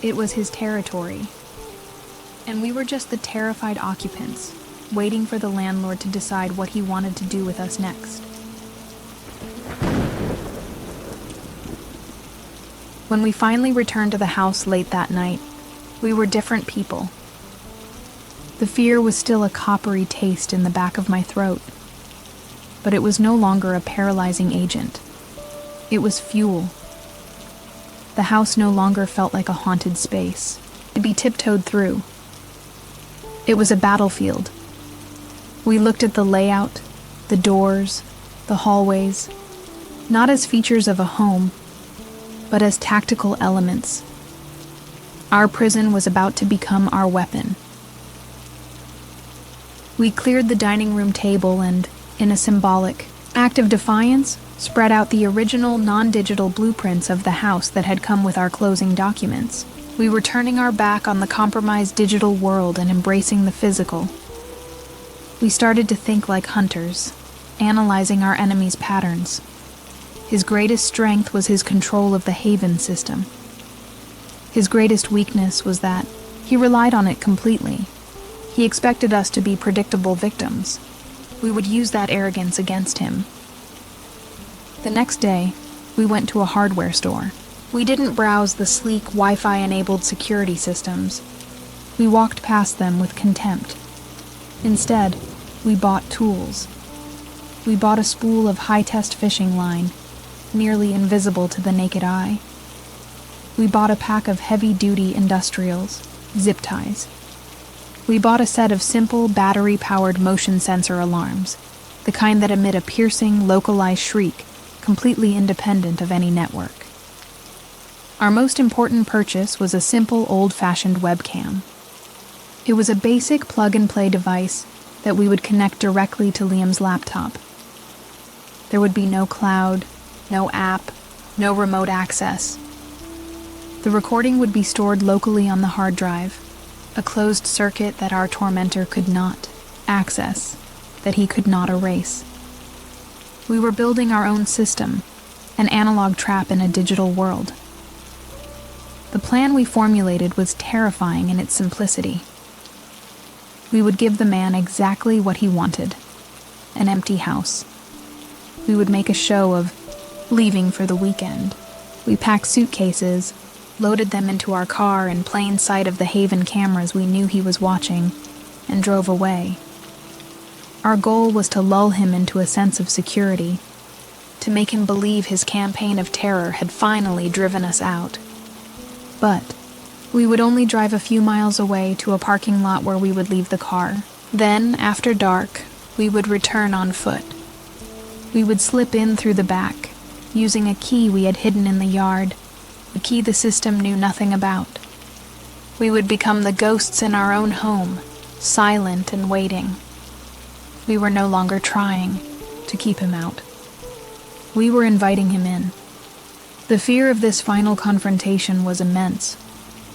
It was his territory. And we were just the terrified occupants, waiting for the landlord to decide what he wanted to do with us next. When we finally returned to the house late that night, we were different people. The fear was still a coppery taste in the back of my throat, but it was no longer a paralyzing agent. It was fuel. The house no longer felt like a haunted space to be tiptoed through. It was a battlefield. We looked at the layout, the doors, the hallways, not as features of a home, but as tactical elements. Our prison was about to become our weapon. We cleared the dining room table and, in a symbolic act of defiance, spread out the original non-digital blueprints of the house that had come with our closing documents. We were turning our back on the compromised digital world and embracing the physical. We started to think like hunters, analyzing our enemy's patterns. His greatest strength was his control of the Haven system. His greatest weakness was that he relied on it completely. He expected us to be predictable victims. We would use that arrogance against him. The next day, we went to a hardware store. We didn't browse the sleek Wi-Fi-enabled security systems. We walked past them with contempt. Instead, we bought tools. We bought a spool of high-test fishing line, nearly invisible to the naked eye. We bought a pack of heavy-duty industrials, zip ties. We bought a set of simple, battery-powered motion sensor alarms, the kind that emit a piercing, localized shriek, completely independent of any network. Our most important purchase was a simple, old-fashioned webcam. It was a basic plug-and-play device that we would connect directly to Liam's laptop. There would be no cloud, no app, no remote access. The recording would be stored locally on the hard drive, a closed circuit that our tormentor could not access, that he could not erase. We were building our own system, an analog trap in a digital world. The plan we formulated was terrifying in its simplicity. We would give the man exactly what he wanted, an empty house. We would make a show of leaving for the weekend. We packed suitcases, loaded them into our car in plain sight of the Haven cameras we knew he was watching, and drove away. Our goal was to lull him into a sense of security, to make him believe his campaign of terror had finally driven us out. But we would only drive a few miles away to a parking lot where we would leave the car. Then, after dark, we would return on foot. We would slip in through the back, using a key we had hidden in the yard, a key the system knew nothing about. We would become the ghosts in our own home, silent and waiting. We were no longer trying to keep him out. We were inviting him in. The fear of this final confrontation was immense,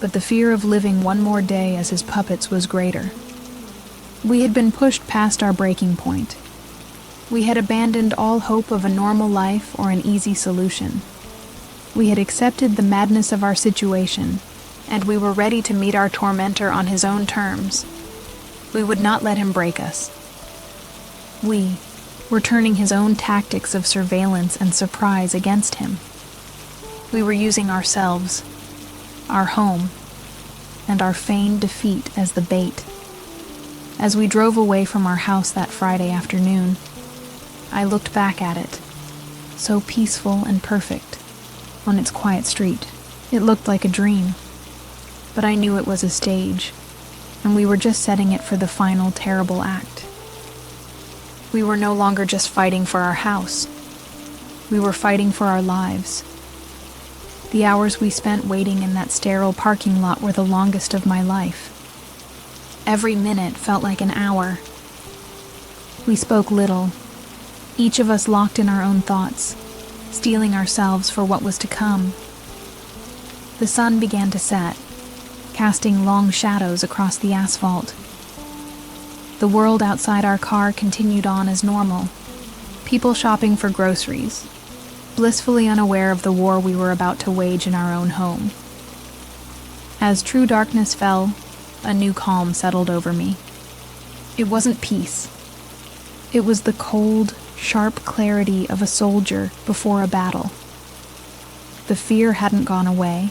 but the fear of living one more day as his puppets was greater. We had been pushed past our breaking point. We had abandoned all hope of a normal life or an easy solution. We had accepted the madness of our situation, and we were ready to meet our tormentor on his own terms. We would not let him break us. We were turning his own tactics of surveillance and surprise against him. We were using ourselves, our home, and our feigned defeat as the bait. As we drove away from our house that Friday afternoon, I looked back at it, so peaceful and perfect, on its quiet street. It looked like a dream, but I knew it was a stage, and we were just setting it for the final terrible act. We were no longer just fighting for our house. We were fighting for our lives. The hours we spent waiting in that sterile parking lot were the longest of my life. Every minute felt like an hour. We spoke little, each of us locked in our own thoughts, steeling ourselves for what was to come. The sun began to set, casting long shadows across the asphalt. The world outside our car continued on as normal, people shopping for groceries, blissfully unaware of the war we were about to wage in our own home. As true darkness fell, a new calm settled over me. It wasn't peace. It was the cold, sharp clarity of a soldier before a battle. The fear hadn't gone away,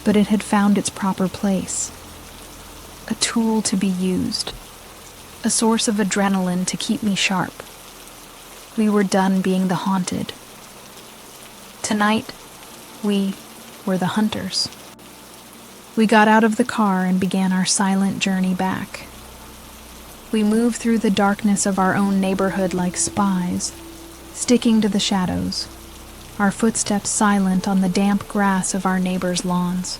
but it had found its proper place. A tool to be used, a source of adrenaline to keep me sharp. We were done being the haunted. Tonight, we were the hunters. We got out of the car and began our silent journey back. We moved through the darkness of our own neighborhood like spies, sticking to the shadows, our footsteps silent on the damp grass of our neighbors' lawns.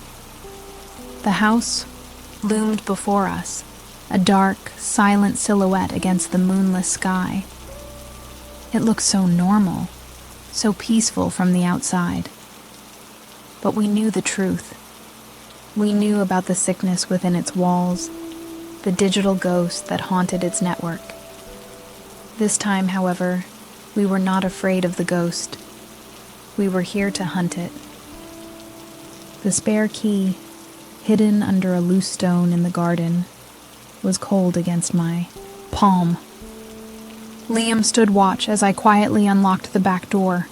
The house loomed before us, a dark, silent silhouette against the moonless sky. It looked so normal, so peaceful from the outside. But we knew the truth. We knew about the sickness within its walls, the digital ghost that haunted its network. This time, however, we were not afraid of the ghost. We were here to hunt it. The spare key, hidden under a loose stone in the garden, was cold against my palm. Liam stood watch as I quietly unlocked the back door,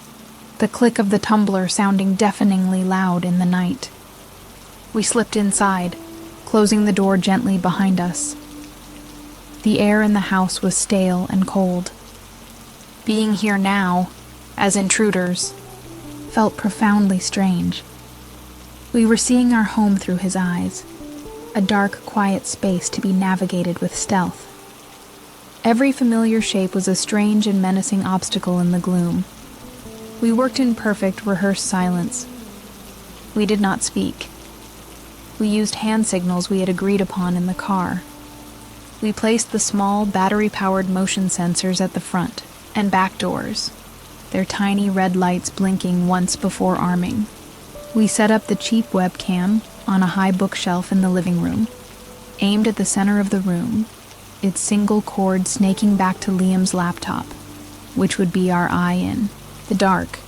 the click of the tumbler sounding deafeningly loud in the night. We slipped inside, closing the door gently behind us. The air in the house was stale and cold. Being here now, as intruders, felt profoundly strange. We were seeing our home through his eyes, a dark, quiet space to be navigated with stealth. Every familiar shape was a strange and menacing obstacle in the gloom. We worked in perfect, rehearsed silence. We did not speak. We used hand signals we had agreed upon in the car. We placed the small, battery-powered motion sensors at the front and back doors, their tiny red lights blinking once before arming. We set up the cheap webcam on a high bookshelf in the living room, aimed at the center of the room, its single cord snaking back to Liam's laptop, which would be our eye in the dark.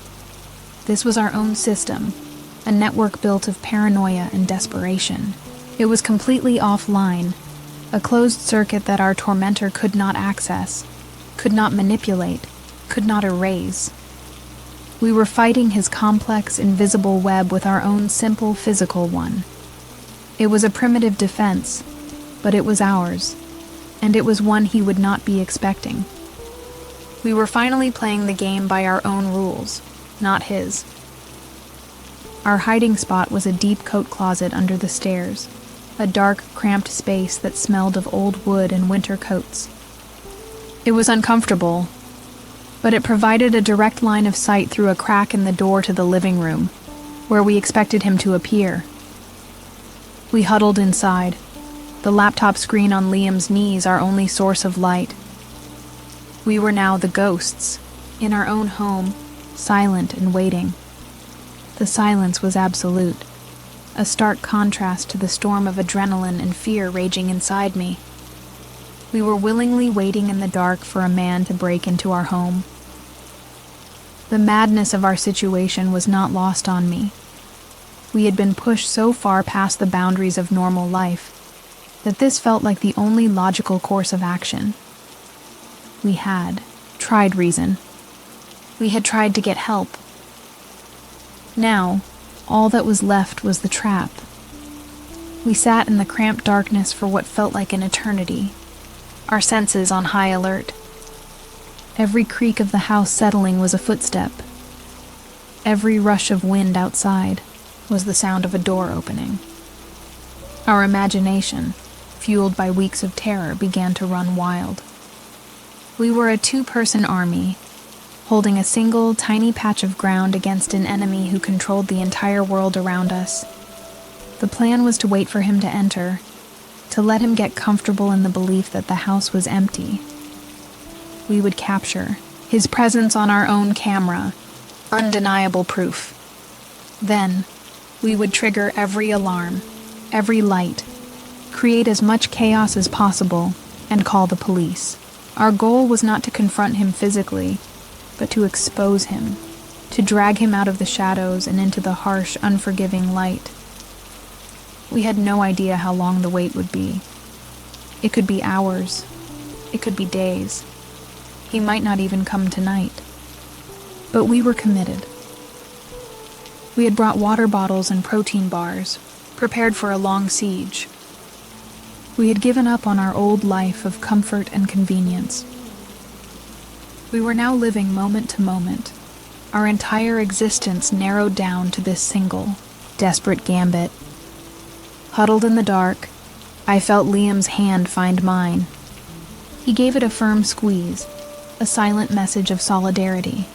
This was our own system, a network built of paranoia and desperation. It was completely offline, a closed circuit that our tormentor could not access, could not manipulate, could not erase. We were fighting his complex, invisible web with our own simple, physical one. It was a primitive defense, but it was ours, and it was one he would not be expecting. We were finally playing the game by our own rules, not his. Our hiding spot was a deep coat closet under the stairs, a dark, cramped space that smelled of old wood and winter coats. It was uncomfortable, but it provided a direct line of sight through a crack in the door to the living room, where we expected him to appear. We huddled inside, the laptop screen on Liam's knees our only source of light. We were now the ghosts, in our own home, silent and waiting. The silence was absolute, a stark contrast to the storm of adrenaline and fear raging inside me. We were willingly waiting in the dark for a man to break into our home. The madness of our situation was not lost on me. We had been pushed so far past the boundaries of normal life that this felt like the only logical course of action. We had tried reason. We had tried to get help. Now, all that was left was the trap. We sat in the cramped darkness for what felt like an eternity, our senses on high alert. Every creak of the house settling was a footstep. Every rush of wind outside was the sound of a door opening. Our imagination, fueled by weeks of terror, began to run wild. We were a two-person army, holding a single, tiny patch of ground against an enemy who controlled the entire world around us. The plan was to wait for him to enter, to let him get comfortable in the belief that the house was empty. We would capture his presence on our own camera, undeniable proof. Then, we would trigger every alarm, every light, create as much chaos as possible, and call the police. Our goal was not to confront him physically, but to expose him, to drag him out of the shadows and into the harsh, unforgiving light. We had no idea how long the wait would be. It could be hours. It could be days. He might not even come tonight. But we were committed. We had brought water bottles and protein bars, prepared for a long siege. We had given up on our old life of comfort and convenience. We were now living moment to moment, our entire existence narrowed down to this single, desperate gambit. Huddled in the dark, I felt Liam's hand find mine. He gave it a firm squeeze, a silent message of solidarity.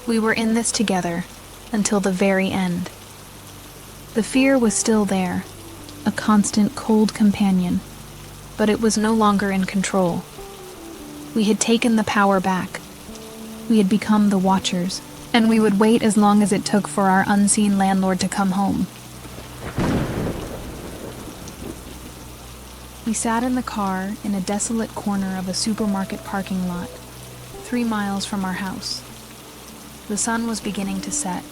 We were in this together, until the very end. The fear was still there, a constant cold companion, but it was no longer in control. We had taken the power back. We had become the watchers, and we would wait as long as it took for our unseen landlord to come home. We sat in the car in a desolate corner of a supermarket parking lot, 3 miles from our house. The sun was beginning to set,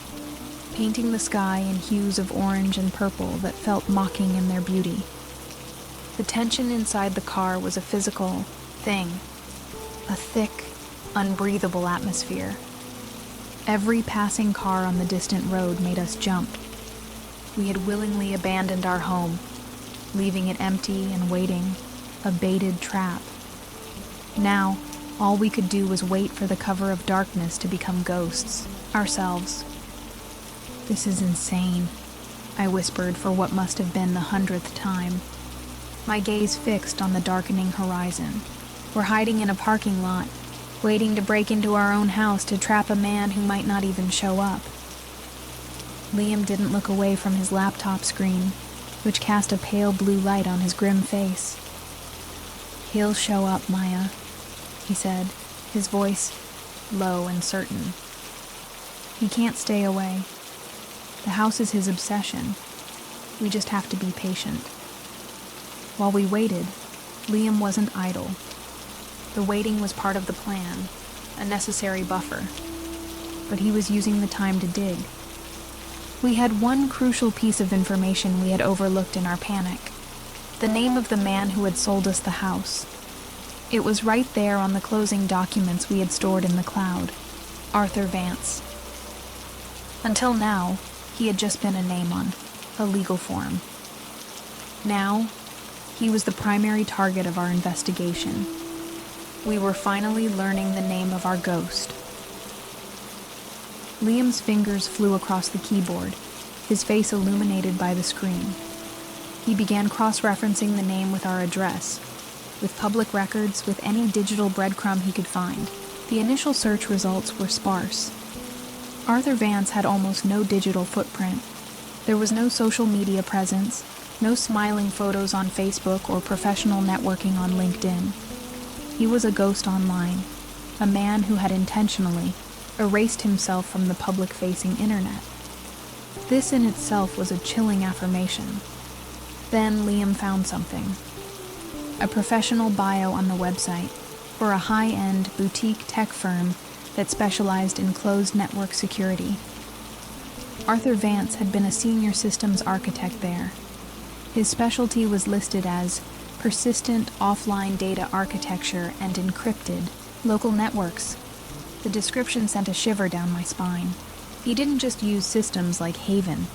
painting the sky in hues of orange and purple that felt mocking in their beauty. The tension inside the car was a physical thing, a thick, unbreathable atmosphere. Every passing car on the distant road made us jump. We had willingly abandoned our home, leaving it empty and waiting, a baited trap. Now, all we could do was wait for the cover of darkness to become ghosts, ourselves. "This is insane," I whispered for what must have been the 100th time, my gaze fixed on the darkening horizon. "We're hiding in a parking lot, waiting to break into our own house to trap a man who might not even show up." Liam didn't look away from his laptop screen, which cast a pale blue light on his grim face. "He'll show up, Maya," he said, his voice low and certain. "He can't stay away. The house is his obsession. We just have to be patient." While we waited, Liam wasn't idle. The waiting was part of the plan, a necessary buffer. But he was using the time to dig. We had one crucial piece of information we had overlooked in our panic: the name of the man who had sold us the house. It was right there on the closing documents we had stored in the cloud: Arthur Vance. Until now, he had just been a name on a legal form. Now, he was the primary target of our investigation. We were finally learning the name of our ghost. Liam's fingers flew across the keyboard, his face illuminated by the screen. He began cross-referencing the name with our address, with public records, with any digital breadcrumb he could find. The initial search results were sparse. Arthur Vance had almost no digital footprint. There was no social media presence, no smiling photos on Facebook or professional networking on LinkedIn. He was a ghost online, a man who had intentionally erased himself from the public-facing internet. This in itself was a chilling affirmation. Then Liam found something: a professional bio on the website for a high-end boutique tech firm that specialized in closed network security. Arthur Vance had been a senior systems architect there. His specialty was listed as persistent offline data architecture and encrypted local networks. The description sent a shiver down my spine. He didn't just use systems like Haven.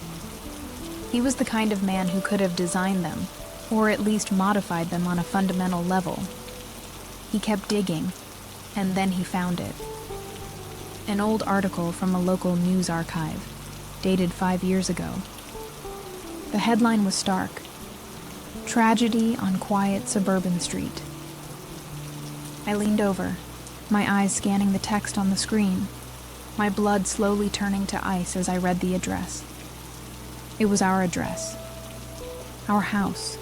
He was the kind of man who could have designed them, or at least modified them on a fundamental level. He kept digging, and then he found it. An old article from a local news archive, dated 5 years ago. The headline was stark: "Tragedy on quiet suburban street." I leaned over, my eyes scanning the text on the screen, my blood slowly turning to ice as I read the address. It was our address. Our house.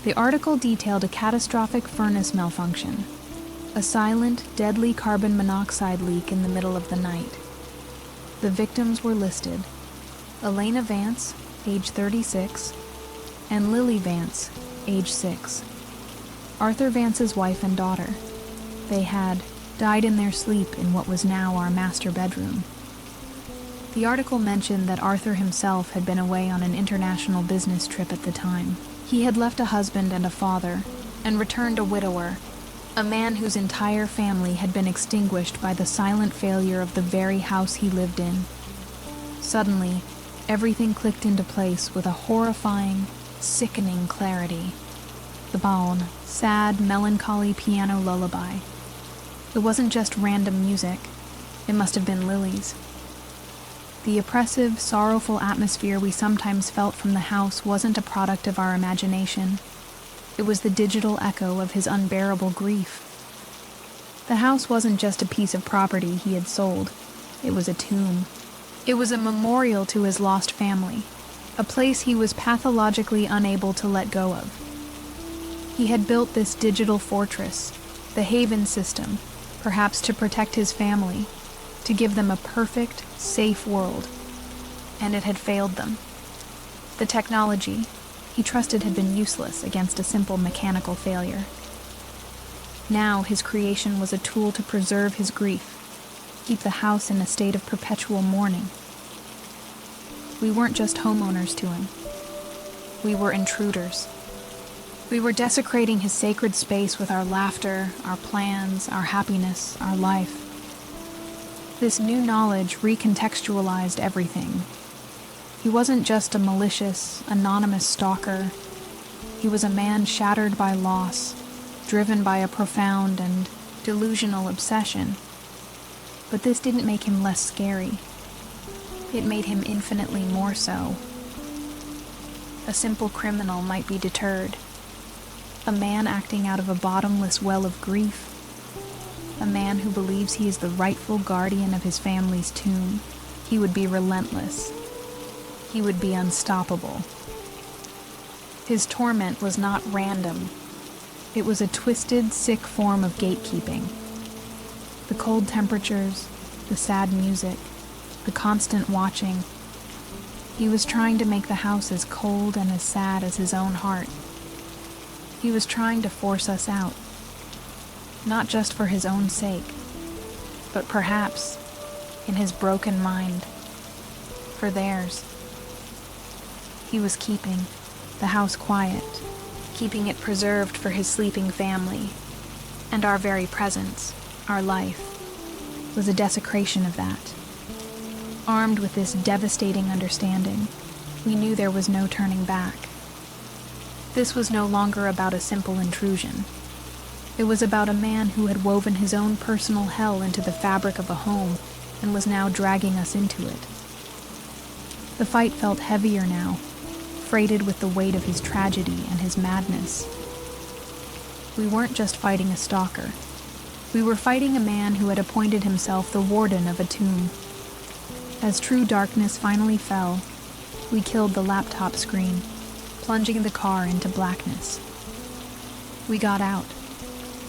The article detailed a catastrophic furnace malfunction, a silent, deadly carbon monoxide leak in the middle of the night. The victims were listed: Elena Vance, age 36, and Lily Vance, age 6. Arthur Vance's wife and daughter. They had died in their sleep in what was now our master bedroom. The article mentioned that Arthur himself had been away on an international business trip at the time. He had left a husband and a father, and returned a widower, a man whose entire family had been extinguished by the silent failure of the very house he lived in. Suddenly, everything clicked into place with a horrifying, sickening clarity. The balm, sad, melancholy piano lullaby. It wasn't just random music. It must have been Lily's. The oppressive, sorrowful atmosphere we sometimes felt from the house wasn't a product of our imagination. It was the digital echo of his unbearable grief. The house wasn't just a piece of property he had sold. It was a tomb. It was a memorial to his lost family, a place he was pathologically unable to let go of. He had built this digital fortress, the Haven system, perhaps to protect his family, to give them a perfect, safe world. And it had failed them. The technology he trusted had been useless against a simple mechanical failure. Now his creation was a tool to preserve his grief, keep the house in a state of perpetual mourning. We weren't just homeowners to him. We were intruders. We were desecrating his sacred space with our laughter, our plans, our happiness, our life. This new knowledge recontextualized everything. He wasn't just a malicious, anonymous stalker. He was a man shattered by loss, driven by a profound and delusional obsession. But this didn't make him less scary. It made him infinitely more so. A simple criminal might be deterred. A man acting out of a bottomless well of grief. A man who believes he is the rightful guardian of his family's tomb. He would be relentless. He would be unstoppable. His torment was not random. It was a twisted, sick form of gatekeeping. The cold temperatures, the sad music, the constant watching. He was trying to make the house as cold and as sad as his own heart. He was trying to force us out, not just for his own sake, but perhaps, in his broken mind, for theirs. He was keeping the house quiet, keeping it preserved for his sleeping family, and our very presence, our life, was a desecration of that. Armed with this devastating understanding, we knew there was no turning back. This was no longer about a simple intrusion. It was about a man who had woven his own personal hell into the fabric of a home and was now dragging us into it. The fight felt heavier now, freighted with the weight of his tragedy and his madness. We weren't just fighting a stalker. We were fighting a man who had appointed himself the warden of a tomb. As true darkness finally fell, we killed the laptop screen, plunging the car into blackness. We got out,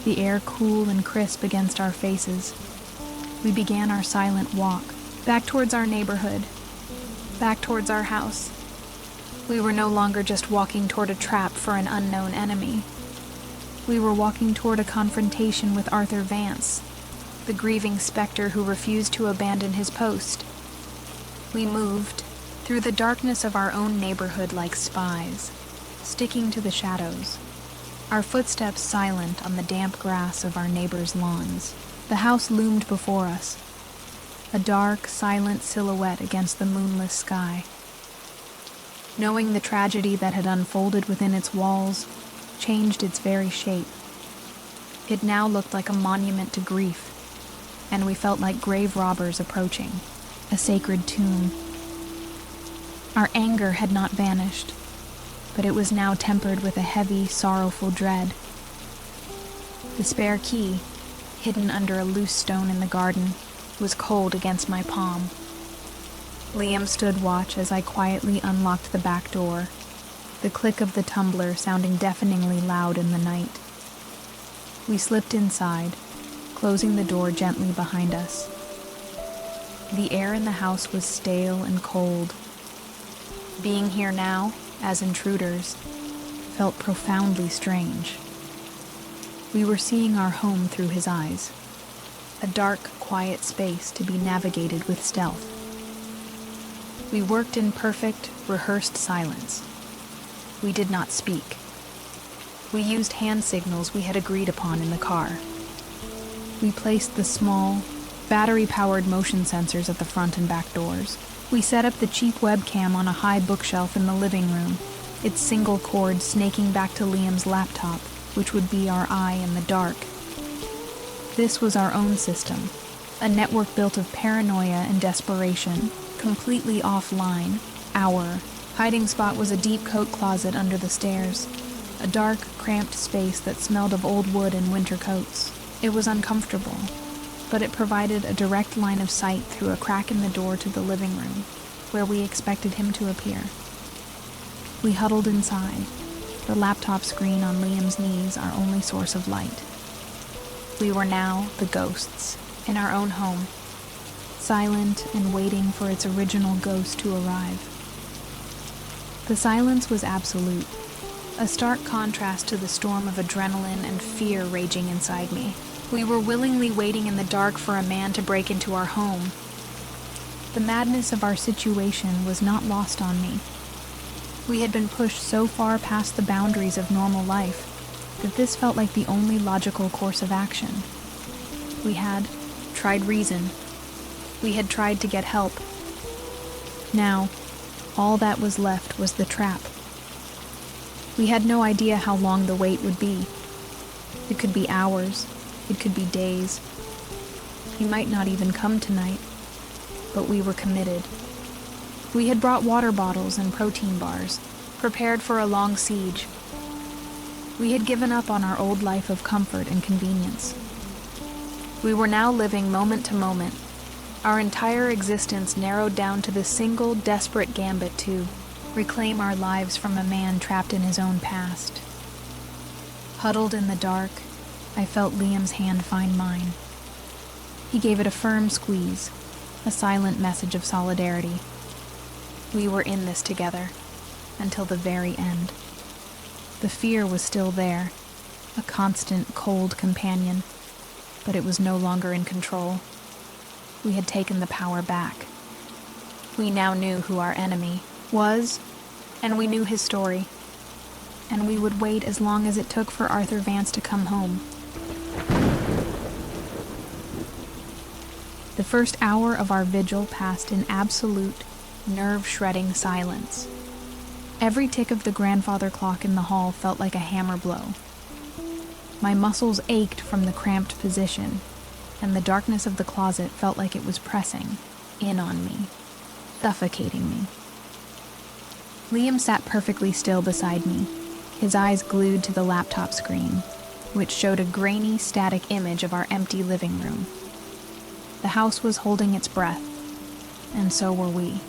the air cool and crisp against our faces. We began our silent walk, back towards our neighborhood, back towards our house. We were no longer just walking toward a trap for an unknown enemy. We were walking toward a confrontation with Arthur Vance, the grieving specter who refused to abandon his post. We moved through the darkness of our own neighborhood like spies, sticking to the shadows, our footsteps silent on the damp grass of our neighbors' lawns. The house loomed before us, a dark, silent silhouette against the moonless sky. Knowing the tragedy that had unfolded within its walls changed its very shape. It now looked like a monument to grief, and we felt like grave robbers approaching a sacred tomb. Our anger had not vanished, but it was now tempered with a heavy, sorrowful dread. The spare key, hidden under a loose stone in the garden, was cold against my palm. Liam stood watch as I quietly unlocked the back door, the click of the tumbler sounding deafeningly loud in the night. We slipped inside, closing the door gently behind us. The air in the house was stale and cold. Being here now, as intruders, felt profoundly strange. We were seeing our home through his eyes, a dark, quiet space to be navigated with stealth. We worked in perfect, rehearsed silence. We did not speak. We used hand signals we had agreed upon in the car. We placed the small, battery-powered motion sensors at the front and back doors. We set up the cheap webcam on a high bookshelf in the living room, its single cord snaking back to Liam's laptop, which would be our eye in the dark. This was our own system, a network built of paranoia and desperation, completely offline. Our hiding spot was a deep coat closet under the stairs, a dark, cramped space that smelled of old wood and winter coats. It was uncomfortable, but it provided a direct line of sight through a crack in the door to the living room, where we expected him to appear. We huddled inside, the laptop screen on Liam's knees our only source of light. We were now the ghosts in our own home, silent and waiting for its original ghost to arrive. The silence was absolute, a stark contrast to the storm of adrenaline and fear raging inside me. We were willingly waiting in the dark for a man to break into our home. The madness of our situation was not lost on me. We had been pushed so far past the boundaries of normal life that this felt like the only logical course of action. We had tried reason. We had tried to get help. Now, all that was left was the trap. We had no idea how long the wait would be. It could be hours. It could be days. He might not even come tonight, but we were committed. We had brought water bottles and protein bars, prepared for a long siege. We had given up on our old life of comfort and convenience. We were now living moment to moment, our entire existence narrowed down to the single desperate gambit to reclaim our lives from a man trapped in his own past. Huddled in the dark, I felt Liam's hand find mine. He gave it a firm squeeze, a silent message of solidarity. We were in this together, until the very end. The fear was still there, a constant, cold companion, but it was no longer in control. We had taken the power back. We now knew who our enemy was, and we knew his story, and we would wait as long as it took for Arthur Vance to come home. The first hour of our vigil passed in absolute, nerve-shredding silence. Every tick of the grandfather clock in the hall felt like a hammer blow. My muscles ached from the cramped position, and the darkness of the closet felt like it was pressing in on me, suffocating me. Liam sat perfectly still beside me, his eyes glued to the laptop screen, which showed a grainy, static image of our empty living room. The house was holding its breath, and so were we.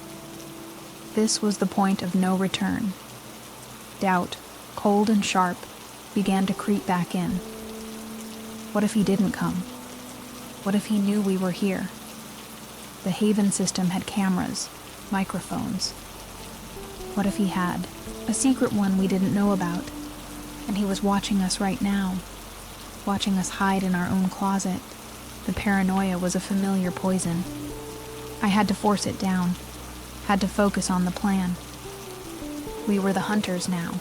This was the point of no return. Doubt, cold and sharp, began to creep back in. What if he didn't come? What if he knew we were here? The Haven system had cameras, microphones. What if he had? A secret one we didn't know about, and he was watching us right now, watching us hide in our own closet. The paranoia was a familiar poison. I had to force it down, had to focus on the plan. We were the hunters now.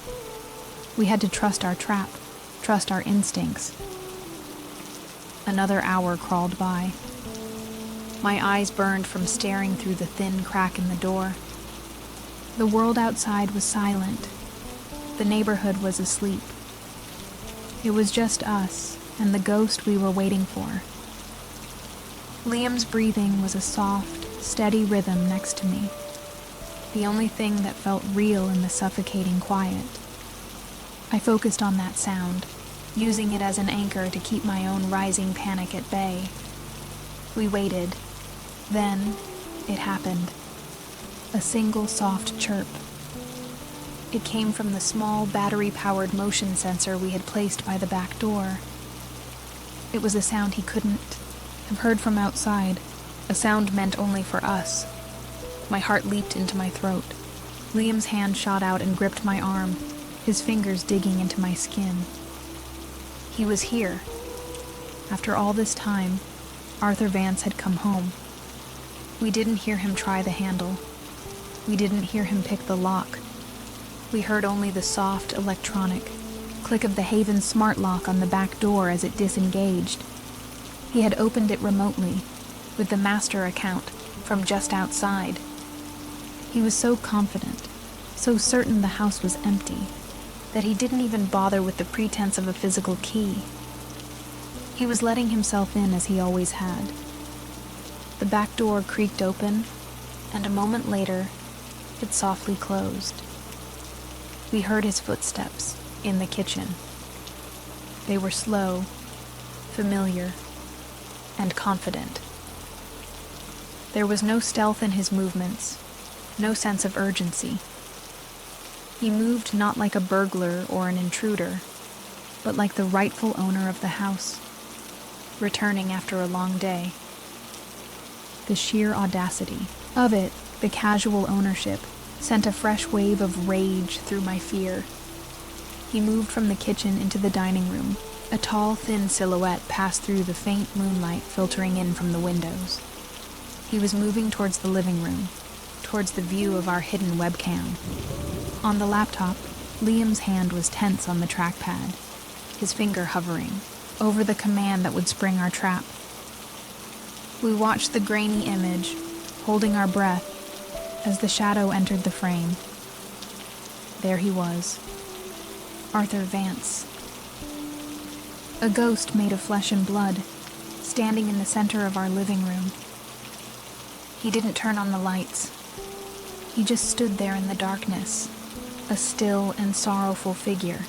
We had to trust our trap, trust our instincts. Another hour crawled by. My eyes burned from staring through the thin crack in the door. The world outside was silent. The neighborhood was asleep. It was just us and the ghost we were waiting for. Liam's breathing was a soft, steady rhythm next to me, the only thing that felt real in the suffocating quiet. I focused on that sound, using it as an anchor to keep my own rising panic at bay. We waited. Then, it happened. A single soft chirp. It came from the small battery-powered motion sensor we had placed by the back door. It was a sound he couldn't have heard from outside, a sound meant only for us. My heart leaped into my throat. Liam's hand shot out and gripped my arm, his fingers digging into my skin. He was here. After all this time, Arthur Vance had come home. We didn't hear him try the handle. We didn't hear him pick the lock. We heard only the soft, electronic click of the Haven smart lock on the back door as it disengaged. He had opened it remotely, with the master account, from just outside. He was so confident, so certain the house was empty, that he didn't even bother with the pretense of a physical key. He was letting himself in as he always had. The back door creaked open, and a moment later, it softly closed. We heard his footsteps in the kitchen. They were slow, familiar, and confident. There was no stealth in his movements, no sense of urgency. He moved not like a burglar or an intruder, but like the rightful owner of the house, returning after a long day. The sheer audacity of it, the casual ownership, sent a fresh wave of rage through my fear. He moved from the kitchen into the dining room. A tall, thin silhouette passed through the faint moonlight filtering in from the windows. He was moving towards the living room, towards the view of our hidden webcam. On the laptop, Liam's hand was tense on the trackpad, his finger hovering over the command that would spring our trap. We watched the grainy image, holding our breath, as the shadow entered the frame. There he was, Arthur Vance. A ghost made of flesh and blood, standing in the center of our living room. He didn't turn on the lights. He just stood there in the darkness, a still and sorrowful figure.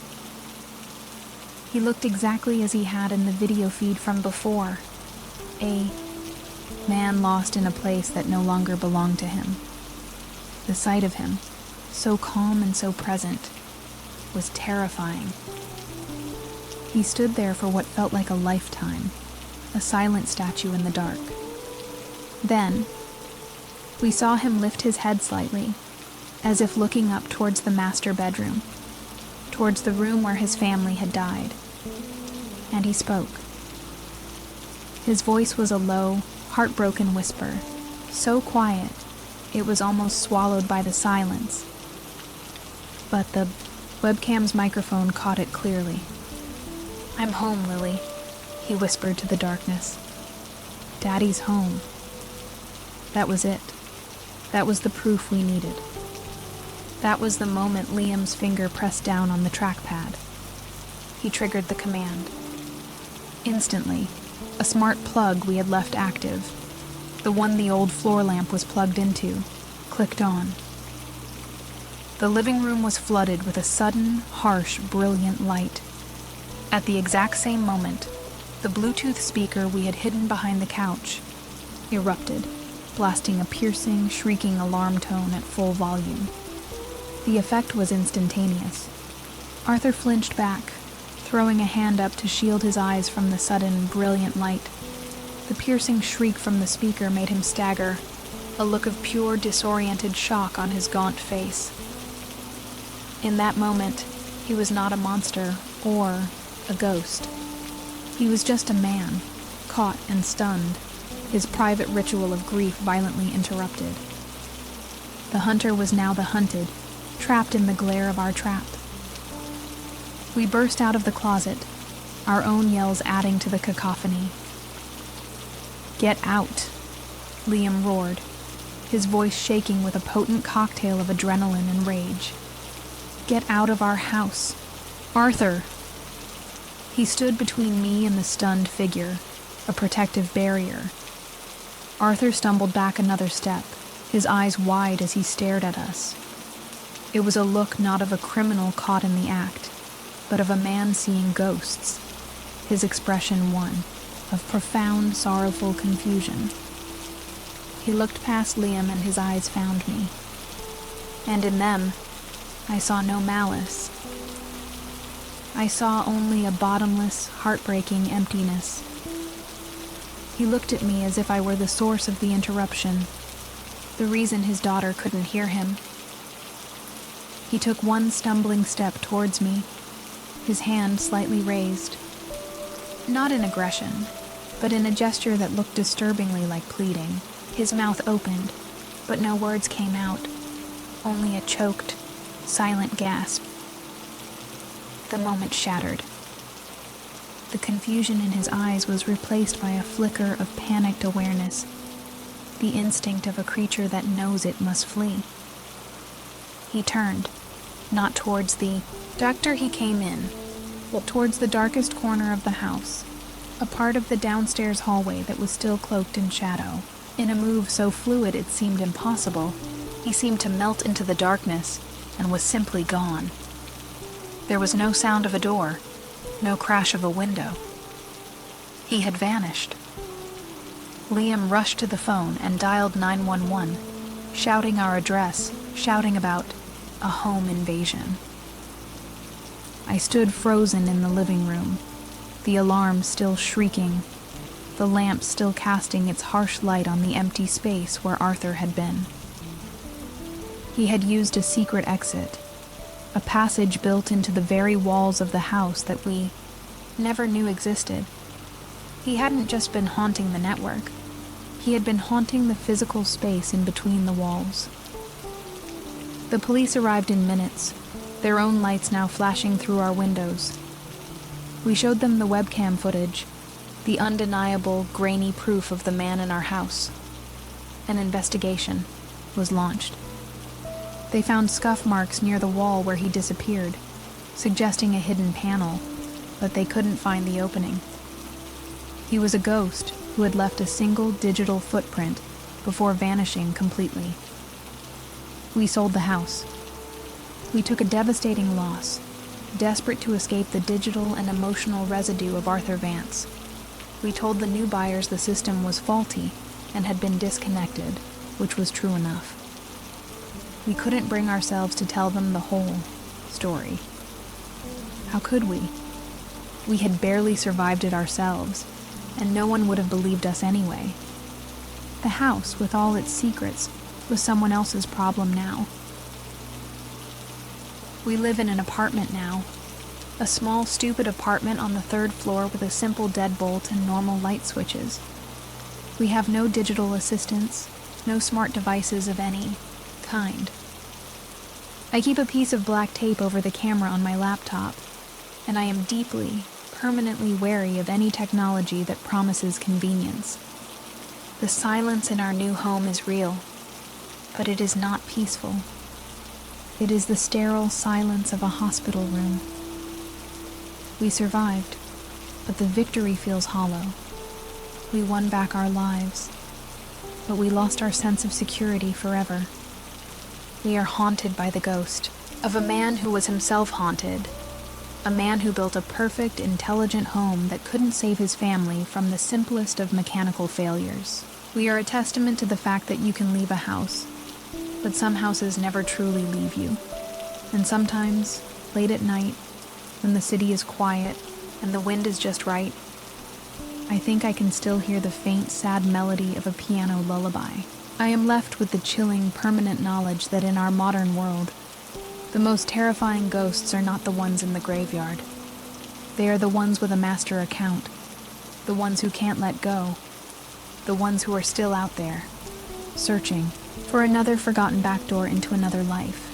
He looked exactly as he had in the video feed from before, a man lost in a place that no longer belonged to him. The sight of him, so calm and so present, was terrifying. He stood there for what felt like a lifetime, a silent statue in the dark. Then, we saw him lift his head slightly, as if looking up towards the master bedroom, towards the room where his family had died. And he spoke. His voice was a low, heartbroken whisper, so quiet it was almost swallowed by the silence. But the webcam's microphone caught it clearly. "I'm home, Lily," he whispered to the darkness. "Daddy's home." That was it. That was the proof we needed. That was the moment Liam's finger pressed down on the trackpad. He triggered the command. Instantly, a smart plug we had left active, the one the old floor lamp was plugged into, clicked on. The living room was flooded with a sudden, harsh, brilliant light. At the exact same moment, the Bluetooth speaker we had hidden behind the couch erupted, blasting a piercing, shrieking alarm tone at full volume. The effect was instantaneous. Arthur flinched back, throwing a hand up to shield his eyes from the sudden, brilliant light. The piercing shriek from the speaker made him stagger, a look of pure, disoriented shock on his gaunt face. In that moment, he was not a monster or a ghost. He was just a man, caught and stunned, his private ritual of grief violently interrupted. The hunter was now the hunted, trapped in the glare of our trap. We burst out of the closet, our own yells adding to the cacophony. "Get out," Liam roared, his voice shaking with a potent cocktail of adrenaline and rage. "Get out of our house. Arthur!" He stood between me and the stunned figure, a protective barrier. Arthur stumbled back another step, his eyes wide as he stared at us. It was a look not of a criminal caught in the act, but of a man seeing ghosts, his expression one of profound, sorrowful confusion. He looked past Liam and his eyes found me. And in them, I saw no malice. I saw only a bottomless, heartbreaking emptiness. He looked at me as if I were the source of the interruption, the reason his daughter couldn't hear him. He took one stumbling step towards me, his hand slightly raised. Not in aggression, but in a gesture that looked disturbingly like pleading. His mouth opened, but no words came out, only a choked, silent gasp. The moment shattered. The confusion in his eyes was replaced by a flicker of panicked awareness, the instinct of a creature that knows it must flee. He turned, not towards the doctor he came in, but towards the darkest corner of the house, a part of the downstairs hallway that was still cloaked in shadow. In a move so fluid it seemed impossible, he seemed to melt into the darkness and was simply gone. There was no sound of a door, no crash of a window. He had vanished. Liam rushed to the phone and dialed 911, shouting our address, shouting about a home invasion. I stood frozen in the living room, the alarm still shrieking, the lamp still casting its harsh light on the empty space where Arthur had been. He had used a secret exit, a passage built into the very walls of the house that we never knew existed. He hadn't just been haunting the network, he had been haunting the physical space in between the walls. The police arrived in minutes, their own lights now flashing through our windows. We showed them the webcam footage, the undeniable, grainy proof of the man in our house. An investigation was launched. They found scuff marks near the wall where he disappeared, suggesting a hidden panel, but they couldn't find the opening. He was a ghost who had left a single digital footprint before vanishing completely. We sold the house. We took a devastating loss, desperate to escape the digital and emotional residue of Arthur Vance. We told the new buyers the system was faulty and had been disconnected, which was true enough. We couldn't bring ourselves to tell them the whole story. How could we? We had barely survived it ourselves, and no one would have believed us anyway. The house, with all its secrets, was someone else's problem now. We live in an apartment now. A small, stupid apartment on the 3rd floor with a simple deadbolt and normal light switches. We have no digital assistants, no smart devices of any kind. I keep a piece of black tape over the camera on my laptop, and I am deeply, permanently wary of any technology that promises convenience. The silence in our new home is real, but it is not peaceful. It is the sterile silence of a hospital room. We survived, but the victory feels hollow. We won back our lives, but we lost our sense of security forever. We are haunted by the ghost of a man who was himself haunted, a man who built a perfect, intelligent home that couldn't save his family from the simplest of mechanical failures. We are a testament to the fact that you can leave a house, but some houses never truly leave you. And sometimes, late at night, when the city is quiet and the wind is just right, I think I can still hear the faint, sad melody of a piano lullaby. I am left with the chilling, permanent knowledge that in our modern world, the most terrifying ghosts are not the ones in the graveyard. They are the ones with a master account, the ones who can't let go, the ones who are still out there, searching for another forgotten backdoor into another life.